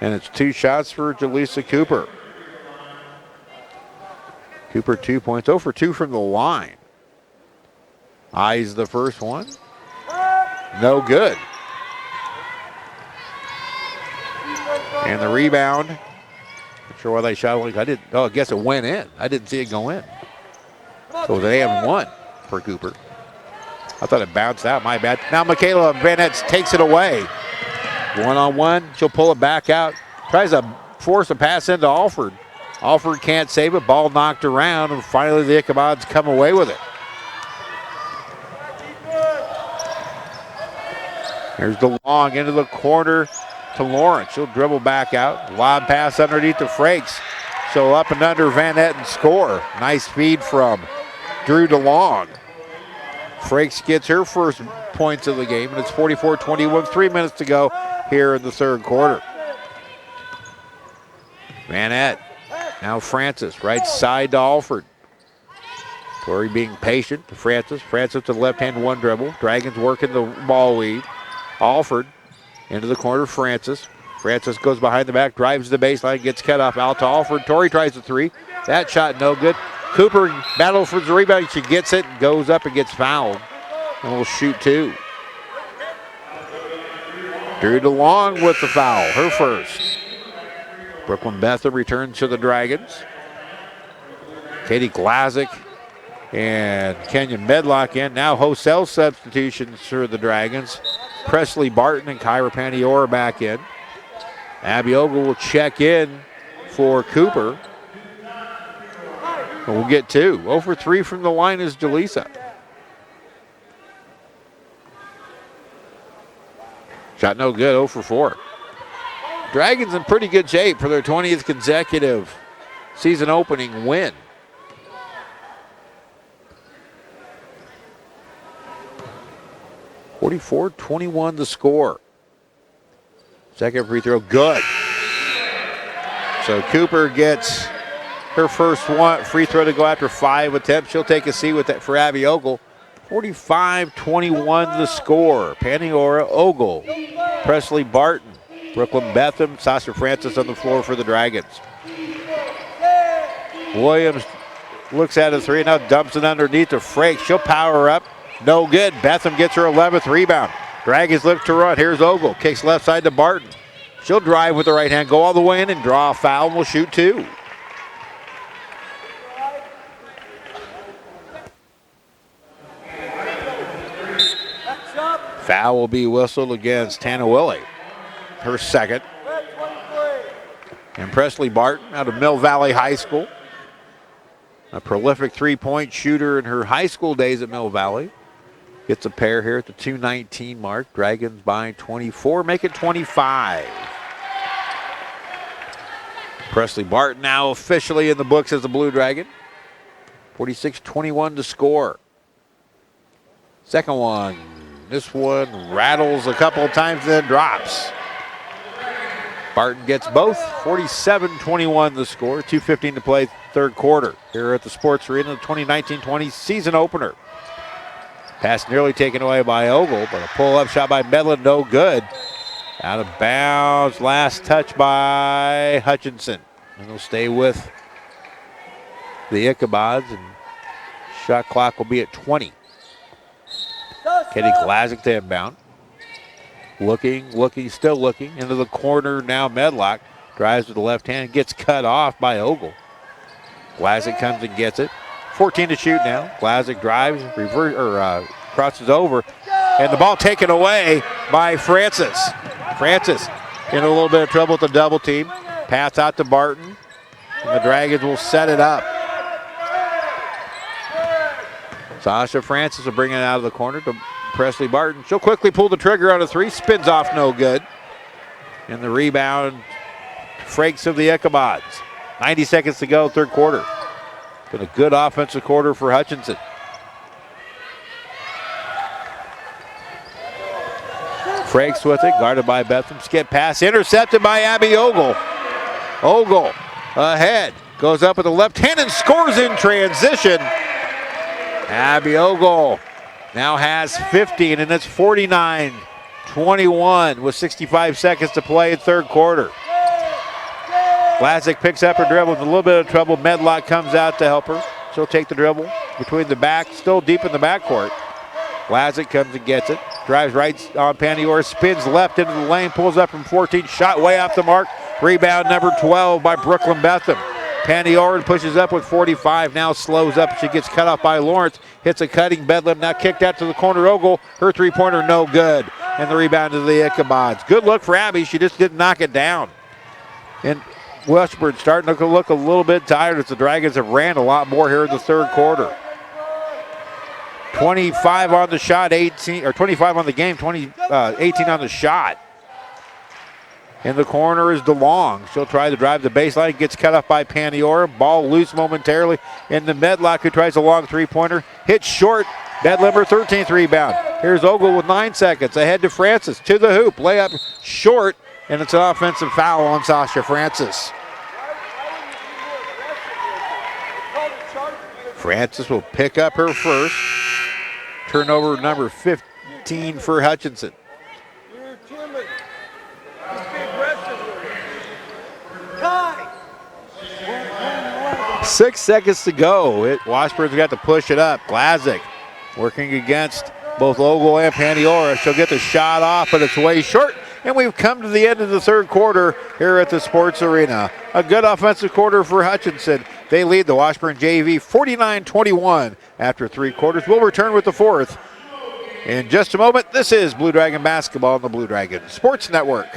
And it's 2 shots for Jaleesa Cooper. Cooper 2 points, 0 for 2 from the line. Eyes the first one. No good. And the rebound. Not sure why they shot it. I guess it went in. I didn't see it go in. So they have 1 for Cooper. I thought it bounced out. My bad. Now Michaela Van Nets takes it away. 1-on-1. She'll pull it back out. Tries to force a pass into Alford. Alford can't save it. Ball knocked around. And finally the Ichabods come away with it. Here's DeLong into the corner to Lawrence. She'll dribble back out. Lob pass underneath to Frakes. So up and under Van Etten score. Nice feed from Drew DeLong. Frakes gets her first points of the game, and it's 44-21, 3 minutes to go here in the third quarter. Van Etten. Now Francis, right side to Alford. Tori being patient to Francis. Francis to the left hand, 1 dribble. Dragons working the ball lead. Alford into the corner, Francis. Francis goes behind the back, drives the baseline, gets cut off out to Alford. Tori tries the 3. That shot no good. Cooper battles for the rebound. She gets it, goes up and gets fouled. And will shoot 2. Drew DeLong with the foul, her first. Brooklyn Bethel returns to the Dragons. Katie Glazik and Kenyon Medlock in. Now Hosell substitutions for the Dragons. Presley Barton and Kyra Paniora back in. Abby Ogle will check in for Cooper. And we'll get 2. 0 for 3 from the line is Jaleesa. Shot no good, 0 for 4. Dragons in pretty good shape for their 20th consecutive season opening win. (44-21) the score. Second free throw, good. So Cooper gets her first free throw to go after 5 attempts. She'll take a seat with that for Abby Ogle. 45-21 the score. Paniora, Ogle, Presley Barton, Brooklyn Bethel, Sasha Francis on the floor for the Dragons. Williams looks at a 3, now dumps it underneath to Frakes. She'll power up. No good. Betham gets her 11th rebound. Dragons look to run. Here's Ogle. Kicks left side to Barton. She'll drive with the right hand, go all the way in and draw a foul, and will shoot 2. Foul will be whistled against Tana Willie. Her second. And Presley Barton out of Mill Valley High School. A prolific 3-point shooter in her high school days at Mill Valley. Gets a pair here at the 2:19 mark. Dragons by 24, make it 25. Presley Barton now officially in the books as the Blue Dragon. 46-21 to score. Second one. This one rattles a couple of times, then drops. Barton gets both. 47-21 the score. 2:15 to play, third quarter here at the Sports Arena, the 2019-20 season opener. Pass nearly taken away by Ogle, but a pull-up shot by Medlin, no good. Out of bounds, last touch by Hutchinson. And they'll stay with the Ichabods, and shot clock will be at 20. Katie Glazik to inbound. Looking, still looking. Into the corner now, Medlock. Drives with the left hand, gets cut off by Ogle. Glazik comes and gets it. 14 to shoot now. Glazik drives, crosses over, and the ball taken away by Francis. Francis in a little bit of trouble with the double team. Pass out to Barton, and the Dragons will set it up. Sasha Francis will bring it out of the corner to Presley Barton. She'll quickly pull the trigger on a 3, spins off, no good. And the rebound, Frakes of the Ichabods. 90 seconds to go, third quarter. Been a good offensive quarter for Hutchinson. Frakes with it, guarded by Betham. Skip pass, intercepted by Abby Ogle. Ogle ahead, goes up with the left hand and scores in transition. Abby Ogle now has 15, and it's 49-21 with 65 seconds to play in third quarter. Glazick picks up her dribble with a little bit of trouble. Medlock comes out to help her. She'll take the dribble between the back, still deep in the backcourt. Glazick comes and gets it. Drives right on Pandior, spins left into the lane, pulls up from 14, shot way off the mark. Rebound number 12 by Brooklyn Betham. Pandior pushes up with 45, now slows up. She gets cut off by Lawrence, hits a cutting Bedlam, now kicked out to the corner. Ogle, her three-pointer no good. And the rebound to the Ichabods. Good look for Abby, she just didn't knock it down. And Washburn starting to look a little bit tired as the Dragons have ran a lot more here in the third quarter. 25 on the shot, 18, or 25 on the game, 18 on the shot. In the corner is DeLong. She'll try to drive the baseline, gets cut off by Paniora. Ball loose momentarily in the Medlock, who tries a long three-pointer. Hits short. Bedlam, her 13th rebound. Here's Ogle with 9 seconds. Ahead to Francis, to the hoop. Layup short, and it's an offensive foul on Sasha Francis. Francis will pick up her first. Turnover number 15 for Hutchinson. 6 seconds to go. Washburn's got to push it up. Glazick working against both Ogle and Pandiora. She'll get the shot off, but it's way short. And we've come to the end of the third quarter here at the Sports Arena. A good offensive quarter for Hutchinson. They lead the Washburn JV 49-21 after three quarters. We'll return with the fourth in just a moment. This is Blue Dragon basketball on the Blue Dragon Sports Network.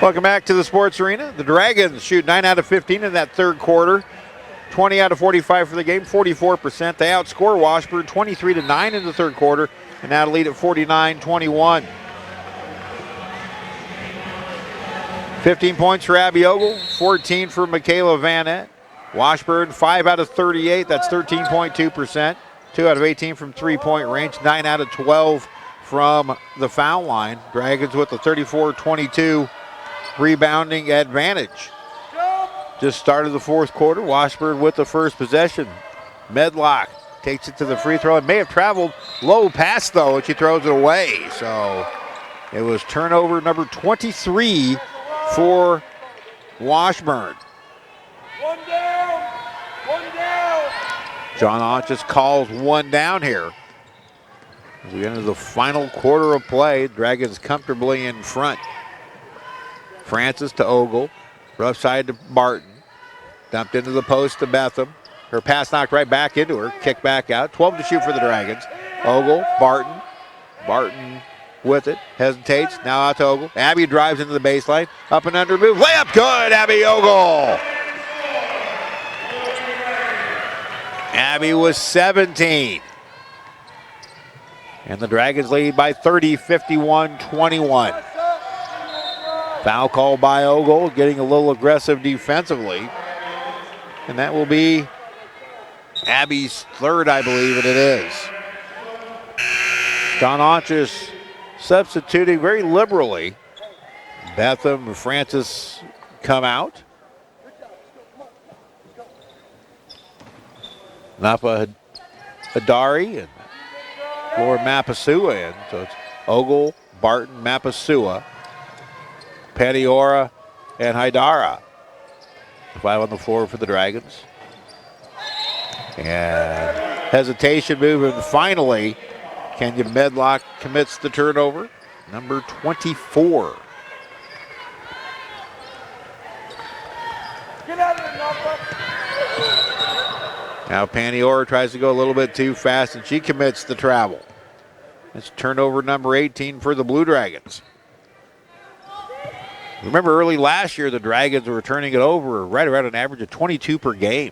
Welcome back to the Sports Arena. The Dragons shoot 9 out of 15 in that third quarter. 20 out of 45 for the game, 44%. They outscore Washburn 23-9 in the third quarter, and now to lead at 49-21. 15 points for Abby Ogle, 14 for Michaela Vanette. Washburn 5 out of 38, that's 13.2%. 2 out of 18 from three-point range, 9 out of 12 from the foul line. Dragons with the 34-22 rebounding advantage. Just started the fourth quarter. Washburn with the first possession. Medlock takes it to the free throw. It may have traveled low pass, though, and she throws it away. So it was turnover number 23 for Washburn. One down. One down. John Ott just calls one down here. As we enter the final quarter of play, Dragons comfortably in front. Francis to Ogle. Rough side to Barton. Dumped into the post to Betham. Her pass knocked right back into her. Kick back out. 12 to shoot for the Dragons. Ogle, Barton. Barton with it. Hesitates. Now out to Ogle. Abby drives into the baseline. Up and under move. Layup good. Abby Ogle. Abby was 17. And the Dragons lead by 30, 51-21. Foul call by Ogle, getting a little aggressive defensively. And that will be Abby's third, I believe it is. Don Onches substituting very liberally. Betham and Francis come out. Napa Hadari and Lord Mapasua in. So it's Ogle, Barton, Mapasua, Petiora, and Haidara. 5 on the floor for the Dragons. And hesitation move, and finally, Kenya Medlock commits the turnover. Number 24. Get out of there, Napa. Now Petiora tries to go a little bit too fast, and she commits the travel. It's turnover number 18 for the Blue Dragons. Remember early last year, the Dragons were turning it over right around an average of 22 per game.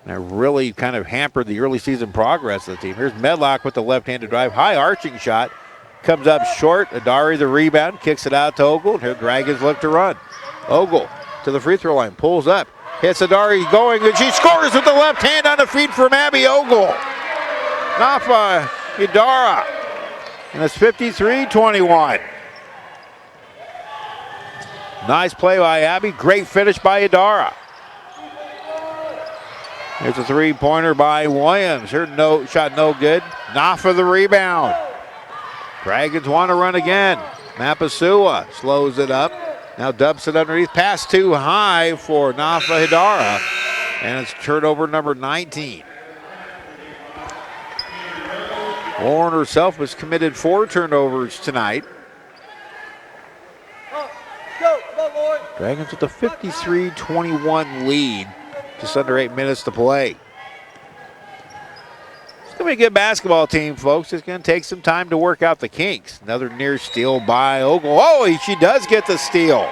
And it really kind of hampered the early season progress of the team. Here's Medlock with the left-handed drive. High arching shot. Comes up short. Adari the rebound. Kicks it out to Ogle. Here Dragons look to run. Ogle to the free throw line. Pulls up. Hits Adari going. And she scores with the left hand on the feed from Abby Ogle. Napa Idara. And it's 53-21. Nice play by Abby. Great finish by Idara. Here's a three-pointer by Williams. Her shot no good. Napa the rebound. Dragons want to run again. Mapasua slows it up. Now dumps it underneath. Pass too high for Napa Hidara. And it's turnover number 19. Warren herself has committed 4 turnovers tonight. Go, Lord. Dragons with a 53-21 lead. Just under 8 minutes to play. It's going to be a good basketball team, folks. It's going to take some time to work out the kinks. Another near steal by Ogle. Oh, she does get the steal.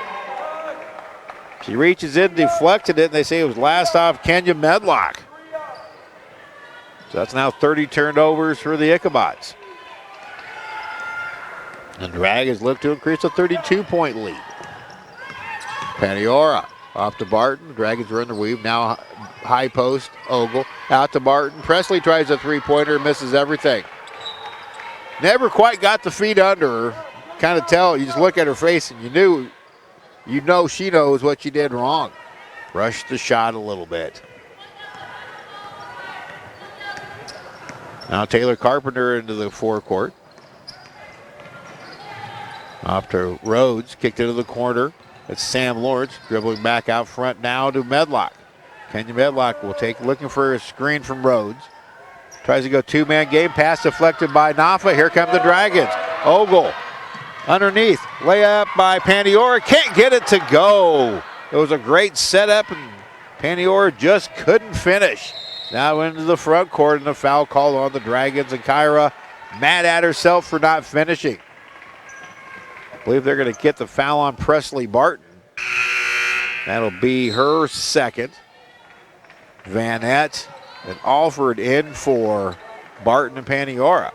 She reaches in, deflected it, and they say it was last off Kenya Medlock. So that's now 30 turnovers for the Ichabods. And Dragons look to increase a 32-point lead. Petiora off to Barton. Dragons run the weave. Now high post. Ogle out to Barton. Presley tries a three-pointer, misses everything. Never quite got the feet under her. Kind of tell. You just look at her face and you know she knows what she did wrong. Rushed the shot a little bit. Now Taylor Carpenter into the forecourt. Off to Rhodes. Kicked into the corner. It's Sam Lawrence dribbling back out front now to Medlock. Kenya Medlock will take, looking for a screen from Rhodes. Tries to go two-man game. Pass deflected by Napa. Here come the Dragons. Ogle underneath. Layup by Petiora. Can't get it to go. It was a great setup, and Petiora just couldn't finish. Now into the front court, and a foul call on the Dragons, and Kyra mad at herself for not finishing. I believe they're going to get the foul on Presley Barton. That'll be her second. Vanette and Alford in for Barton and Petiora.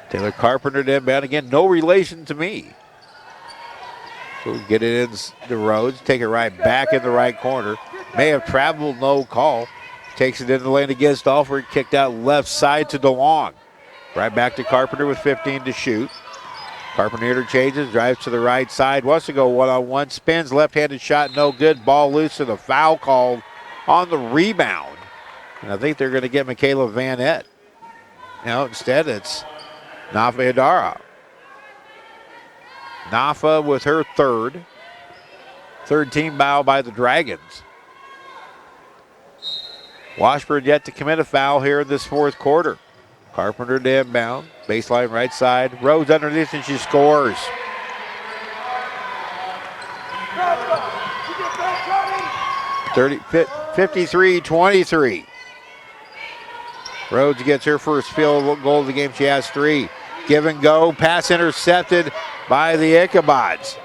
Taylor Carpenter to inbound again. No relation to me. So we get it in the Rhodes. Take it right back in the right corner. May have traveled, no call. Takes it in the lane against Alford. Kicked out left side to DeLong. Right back to Carpenter with 15 to shoot. Carpenter interchanges, drives to the right side. Wants to go one-on-one. Spins, left-handed shot, no good. Ball loose and a foul called on the rebound. And I think they're going to get Michaela Vanette. No, instead it's Napa Hidara. Napa with her third. Third team foul by the Dragons. Washburn yet to commit a foul here in this fourth quarter. Carpenter to inbound. Baseline right side. Rhodes underneath and she scores. 53-23. Rhodes gets her first field goal of the game. She has 3. Give and go. Pass intercepted by the Ichabods.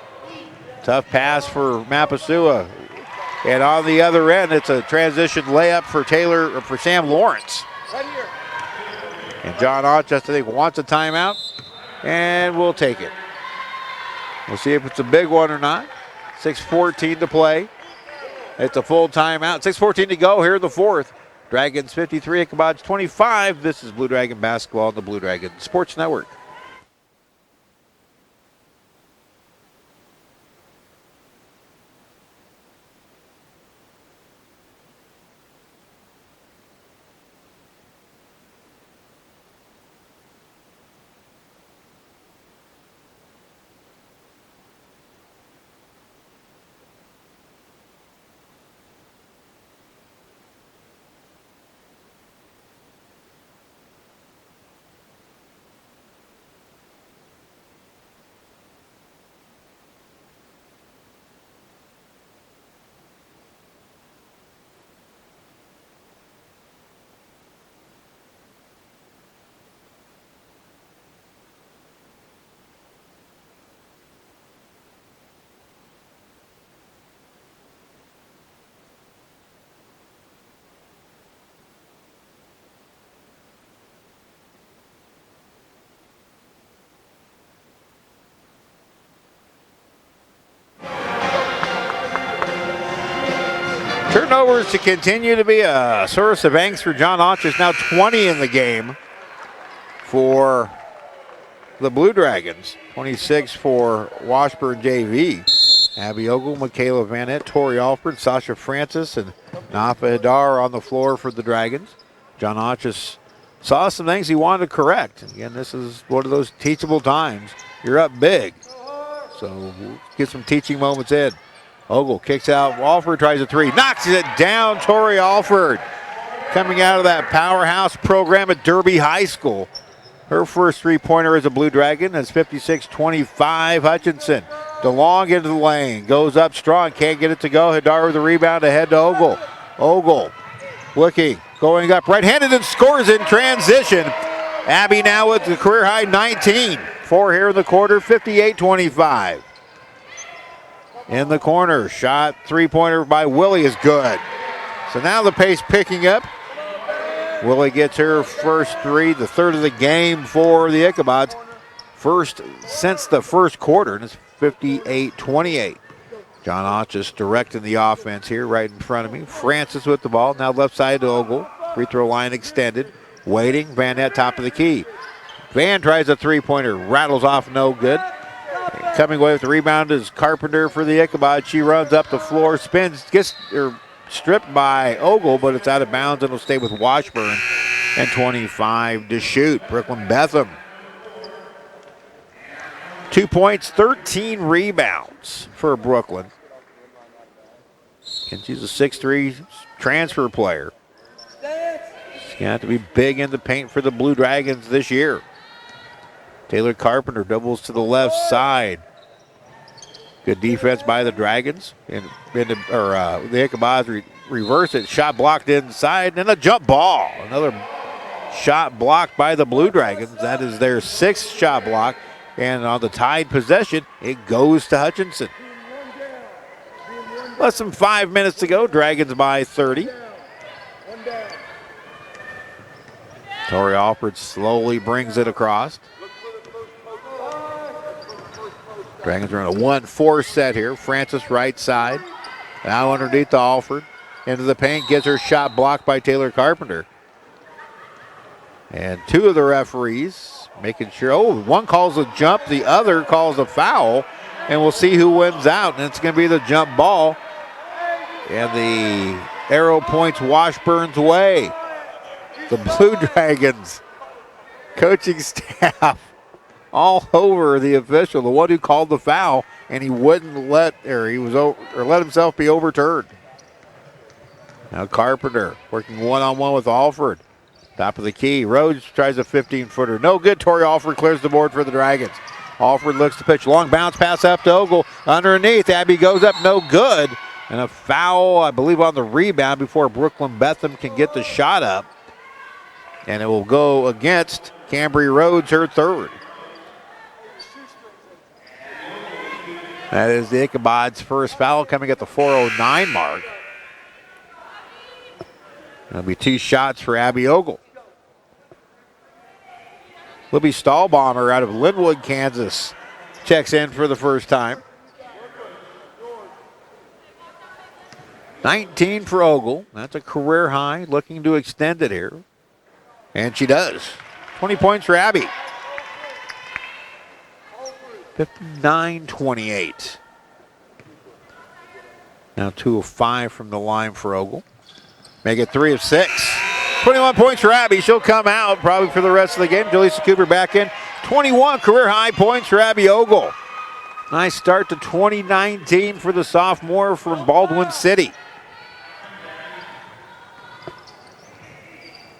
Tough pass for Mapasua. And on the other end, it's a transition layup for Sam Lawrence. Right here. And John Otch, I think, wants a timeout, and we'll take it. We'll see if it's a big one or not. 6:14 to play. It's a full timeout. 6:14 to go here in the fourth. Dragons 53, Ichabods 25. This is Blue Dragon basketball on the Blue Dragon Sports Network. Turnovers to continue to be a source of angst for John Otches. Now 20 in the game for the Blue Dragons. 26 for Washburn JV. Abby Ogle, Michaela Vanette, Tori Alford, Sasha Francis, and Nafa Hadar on the floor for the Dragons. John Otches saw some things he wanted to correct. Again, this is one of those teachable times. You're up big. So we'll get some teaching moments in. Ogle kicks out. Alford tries a three. Knocks it down. Tori Alford coming out of that powerhouse program at Derby High School. Her first three-pointer as a Blue Dragon. That's 56-25 Hutchinson. DeLong into the lane. Goes up strong. Can't get it to go. Hadar with the rebound ahead to Ogle. Ogle looking. Going up right-handed and scores in transition. Abby now with the career-high 19. 4 here in the quarter. 58-25. In the corner. Shot. Three-pointer by Willie is good. So now the pace picking up. Willie gets her first three, the third of the game for the Ichabods. First since the first quarter, and it's 58-28. John Otches directing the offense here right in front of me. Francis with the ball, now left side to Ogle. Free throw line extended. Waiting, Vanette top of the key. Van tries a three-pointer, rattles off, no good. And coming away with the rebound is Carpenter for the Ichabod. She runs up the floor, spins, gets stripped by Ogle, but it's out of bounds and will stay with Washburn. And 25 to shoot. Brooklyn Betham. 2 points, 13 rebounds for Brooklyn. And she's a 6'3" transfer player. She's going to have to be big in the paint for the Blue Dragons this year. Taylor Carpenter doubles to the left side. Good defense by the Dragons. The Ichabods reverse it. Shot blocked inside, and a jump ball. Another shot blocked by the Blue Dragons. That is their sixth shot block. And on the tied possession, it goes to Hutchinson. Less than 5 minutes to go. Dragons by 30. Tori Alford slowly brings it across. Dragons are in a 1-4 set here. Francis right side. Now underneath to Alford. Into the paint. Gets her shot blocked by Taylor Carpenter. And two of the referees making sure. One calls a jump. The other calls a foul. And we'll see who wins out. And it's going to be the jump ball. And the arrow points Washburn's way. The Blue Dragons coaching staff all over the official, the one who called the foul, and he wouldn't let himself be overturned. Now Carpenter working one-on-one with Alford. Top of the key. Rhodes tries a 15-footer. No good. Tori Alford clears the board for the Dragons. Alford looks to pitch. Long bounce pass up to Ogle. Underneath. Abby goes up. No good. And a foul, I believe, on the rebound before Brooklyn Betham can get the shot up. And it will go against Cambry Rhodes, her third. That is the Ichabod's first foul coming at the 4:09 mark. That'll be two shots for Abby Ogle. Libby Stahlbomber out of Linwood, Kansas, checks in for the first time. 19 for Ogle. That's a career high, looking to extend it here. And she does. 20 points for Abby. 59-28. Now 2 of 5 from the line for Ogle. Make it 3 of 6. 21 points for Abby. She'll come out probably for the rest of the game. Jaleesa Cooper back in. 21 career high points for Abby Ogle. Nice start to 2019 for the sophomore from Baldwin City.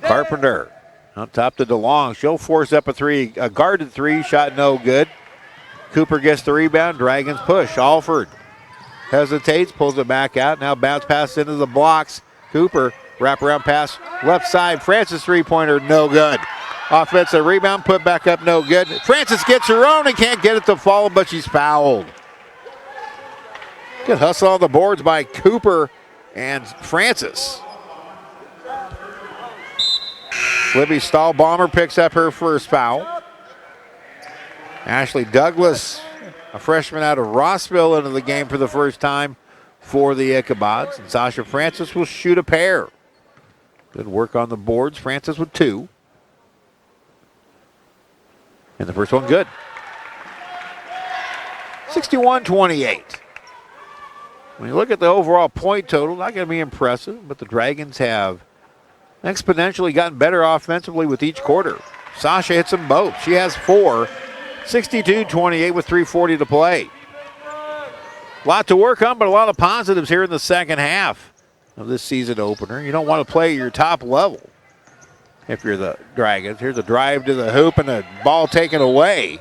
Carpenter on top to DeLong. She'll force up a guarded three. Shot no good. Cooper gets the rebound. Dragons push. Alford hesitates, pulls it back out. Now bounce pass into the blocks. Cooper, wraparound pass, left side. Francis three-pointer, no good. Offensive rebound, put back up, no good. Francis gets her own and can't get it to fall, but she's fouled. Good hustle on the boards by Cooper and Francis. Libby Stahlbomber picks up her first foul. Ashley Douglas, a freshman out of Rossville, into the game for the first time for the Ichabods. And Sasha Francis will shoot a pair. Good work on the boards. Francis with 2. And the first one good. 61-28. When you look at the overall point total, not going to be impressive, but the Dragons have exponentially gotten better offensively with each quarter. Sasha hits them both. She has 4. 62-28 with 3:40 to play. A lot to work on, but a lot of positives here in the second half of this season opener. You don't want to play at your top level if you're the Dragons. Here's a drive to the hoop and a ball taken away.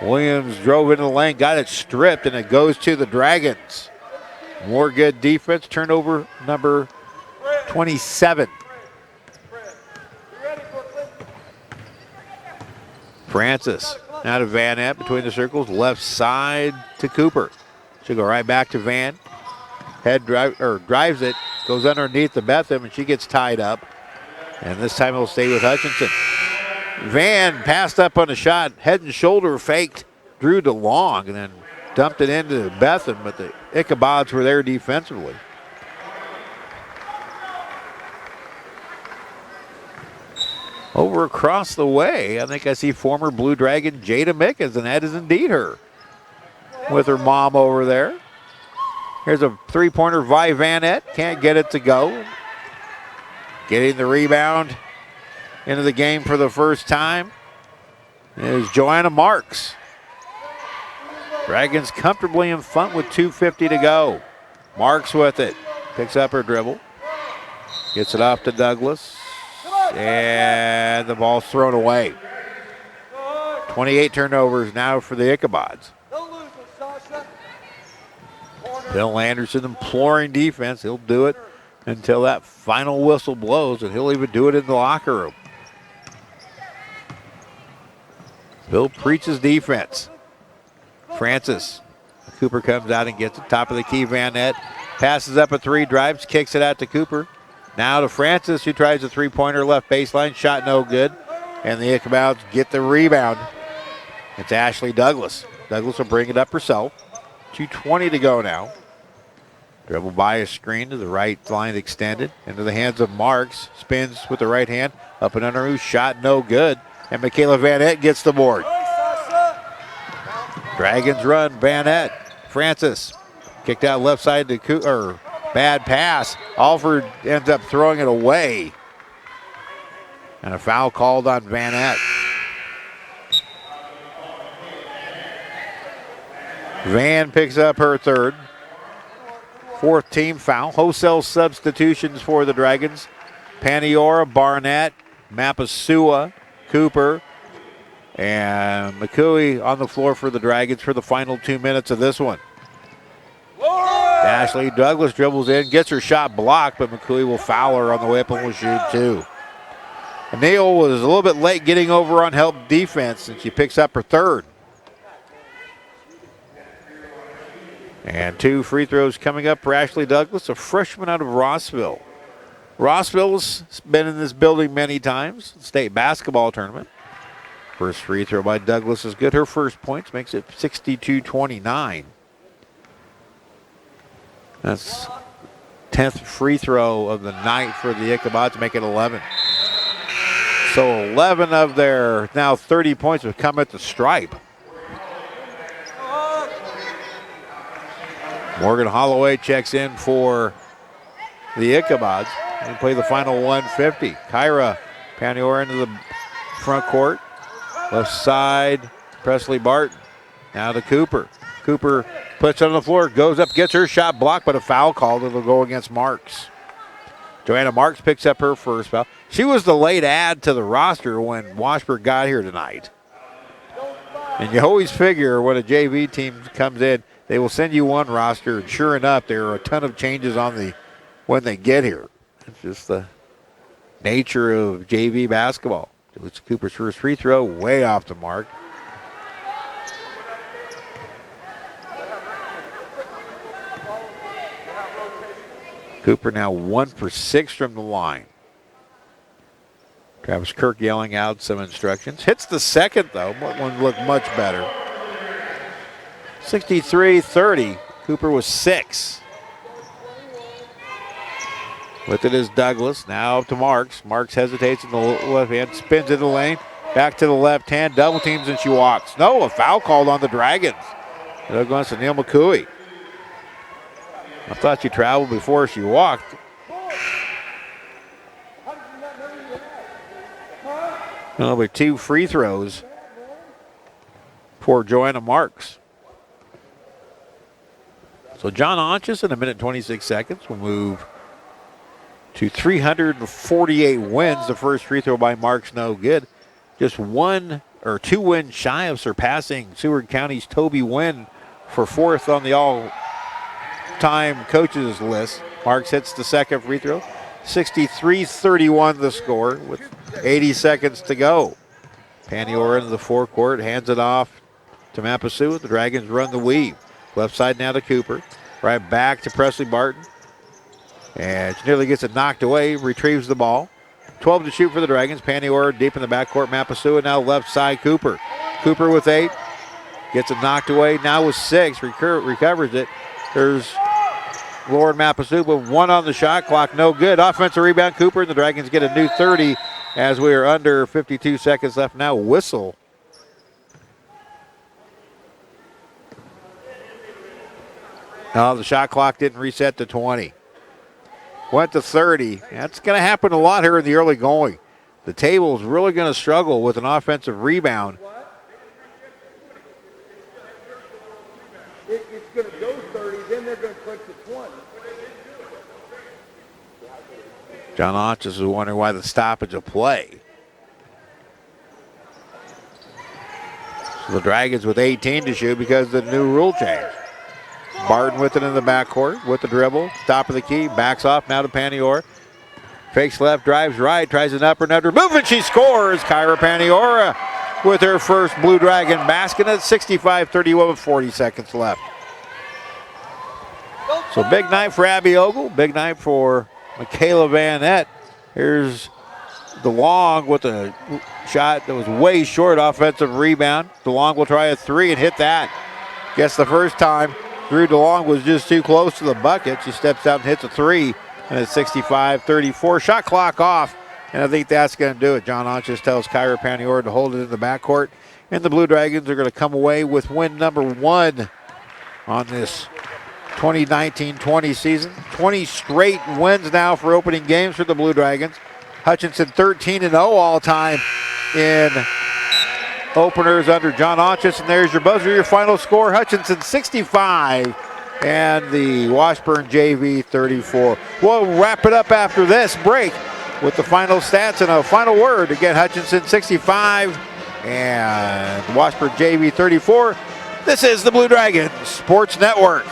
Williams drove into the lane, got it stripped, and it goes to the Dragons. More good defense. Turnover number 27. Francis now to Van Epp between the circles, left side to Cooper. She'll go right back to Van. Drives it, goes underneath the Betham, and she gets tied up. And this time it'll stay with Hutchinson. Van passed up on a shot, head and shoulder faked, Drew DeLong, and then dumped it into Betham, but the Ichabods were there defensively. Over across the way, I think I see former Blue Dragon Jada Mickens, and that is indeed her, with her mom over there. Here's a three-pointer by Vanette. Can't get it to go. Getting the rebound into the game for the first time is Joanna Marks. Dragons comfortably in front with 2:50 to go. Marks with it. Picks up her dribble. Gets it off to Douglas. And the ball's thrown away. 28 turnovers now for the Ichabods. Bill Anderson imploring defense. He'll do it until that final whistle blows, and he'll even do it in the locker room. Bill preaches defense. Francis. Cooper comes out and gets it. Top of the key, Vanette. Passes up a 3, drives, kicks it out to Cooper. Now to Francis, who tries a three-pointer left baseline. Shot no good. And the Ichabods get the rebound. It's Ashley Douglas. Douglas will bring it up herself. 2:20 to go now. Dribble by a screen to the right line extended. Into the hands of Marks. Spins with the right hand. Up and under. Shot no good. And Michaela Vanette gets the board. Dragons run. Vanette. Francis. Kicked out left side to Cooper. Bad pass. Alford ends up throwing it away. And a foul called on Vanette. Van picks up her 3rd. 4th team foul. Wholesale substitutions for the Dragons. Paniora, Barnett, Mapasua, Cooper, and McCooey on the floor for the Dragons for the final 2 minutes of this one. Ashley Douglas dribbles in, gets her shot blocked, but McCooey will foul her on the way up and will shoot 2. Neal was a little bit late getting over on help defense, and she picks up her 3rd. And 2 free throws coming up for Ashley Douglas, a freshman out of Rossville. Rossville's been in this building many times, state basketball tournament. First free throw by Douglas is good. Her first points makes it 62-29. That's 10th free throw of the night for the Ichabods to make it 11. So 11 of their now 30 points have come at the stripe. Morgan Holloway checks in for the Ichabods. They play the final 150. Kyra Panior into the front court. Left side, Presley Barton. Now to Cooper. Cooper puts it on the floor, goes up, gets her shot blocked, but a foul called. It'll go against Marks. Joanna Marks picks up her first foul. She was the late add to the roster when Washburn got here tonight. And you always figure when a JV team comes in, they will send you one roster, and sure enough, there are a ton of changes on when they get here. It's just the nature of JV basketball. It's Cooper's first free throw, way off the mark. Cooper now 1 for 6 from the line. Travis Kirk yelling out some instructions. Hits the second, though. One looked much better. 63-30. Cooper was 6. With it is Douglas. Now up to Marks. Marks hesitates in the left hand, spins in the lane. Back to the left hand, double teams, and she walks. No, a foul called on the Dragons. It'll go to Neil McCooey. I thought she traveled before she walked. There'll be 2 free throws for Joanna Marks. So John Onches in 1:26 will move to 348 wins. The first free throw by Marks no good. Just 1 or 2 wins shy of surpassing Seward County's Toby Wynn for 4th on the all-time coaches list. Marks hits the second free throw. 63-31 the score with 80 seconds to go. Paniora into the forecourt, hands it off to Mapasua. The Dragons run the weave. Left side now to Cooper. Right back to Presley Barton. And she nearly gets it knocked away, retrieves the ball. 12 to shoot for the Dragons. Paniora deep in the backcourt. Mapasua now left side Cooper. Cooper with 8. Gets it knocked away. Now with 6. Recovers it. There's Lauren Mapasua with 1 on the shot clock. No good. Offensive rebound Cooper, and the Dragons get a new 30 as we are under 52 seconds left now. Whistle. No, the shot clock didn't reset to 20. Went to 30. That's going to happen a lot here in the early going. The table's really going to struggle with an offensive rebound. It's going to go 30, then they're going to click to 20. John Onches is wondering why the stoppage of play. So the Dragons with 18 to shoot because of the new rule change. Barton with it in the backcourt with the dribble. Top of the key. Backs off now to Paniora. Fakes left, drives right, tries an upper net movement. She scores. Kyra Paniora with her first Blue Dragon basket at 65-31 with 40 seconds left. So big night for Abby Ogle. Big night for Michaela Van Etten. Here's DeLong with a shot that was way short. Offensive rebound. DeLong will try a 3 and hit that. Guess the first time Drew DeLong was just too close to the bucket. She steps out and hits a 3, and it's 65-34. Shot clock off, and I think that's going to do it. John Onches tells Kyra Paniora to hold it in the backcourt, and the Blue Dragons are going to come away with win number 1 on this 2019-20 season. 20 straight wins now for opening games for the Blue Dragons. Hutchinson 13-0 all-time in openers under John Onches, and there's your buzzer, your final score. Hutchinson 65 and the Washburn JV 34. We'll wrap it up after this break with the final stats and a final word. Again, Hutchinson 65 and Washburn JV 34. This is the Blue Dragons Sports Network.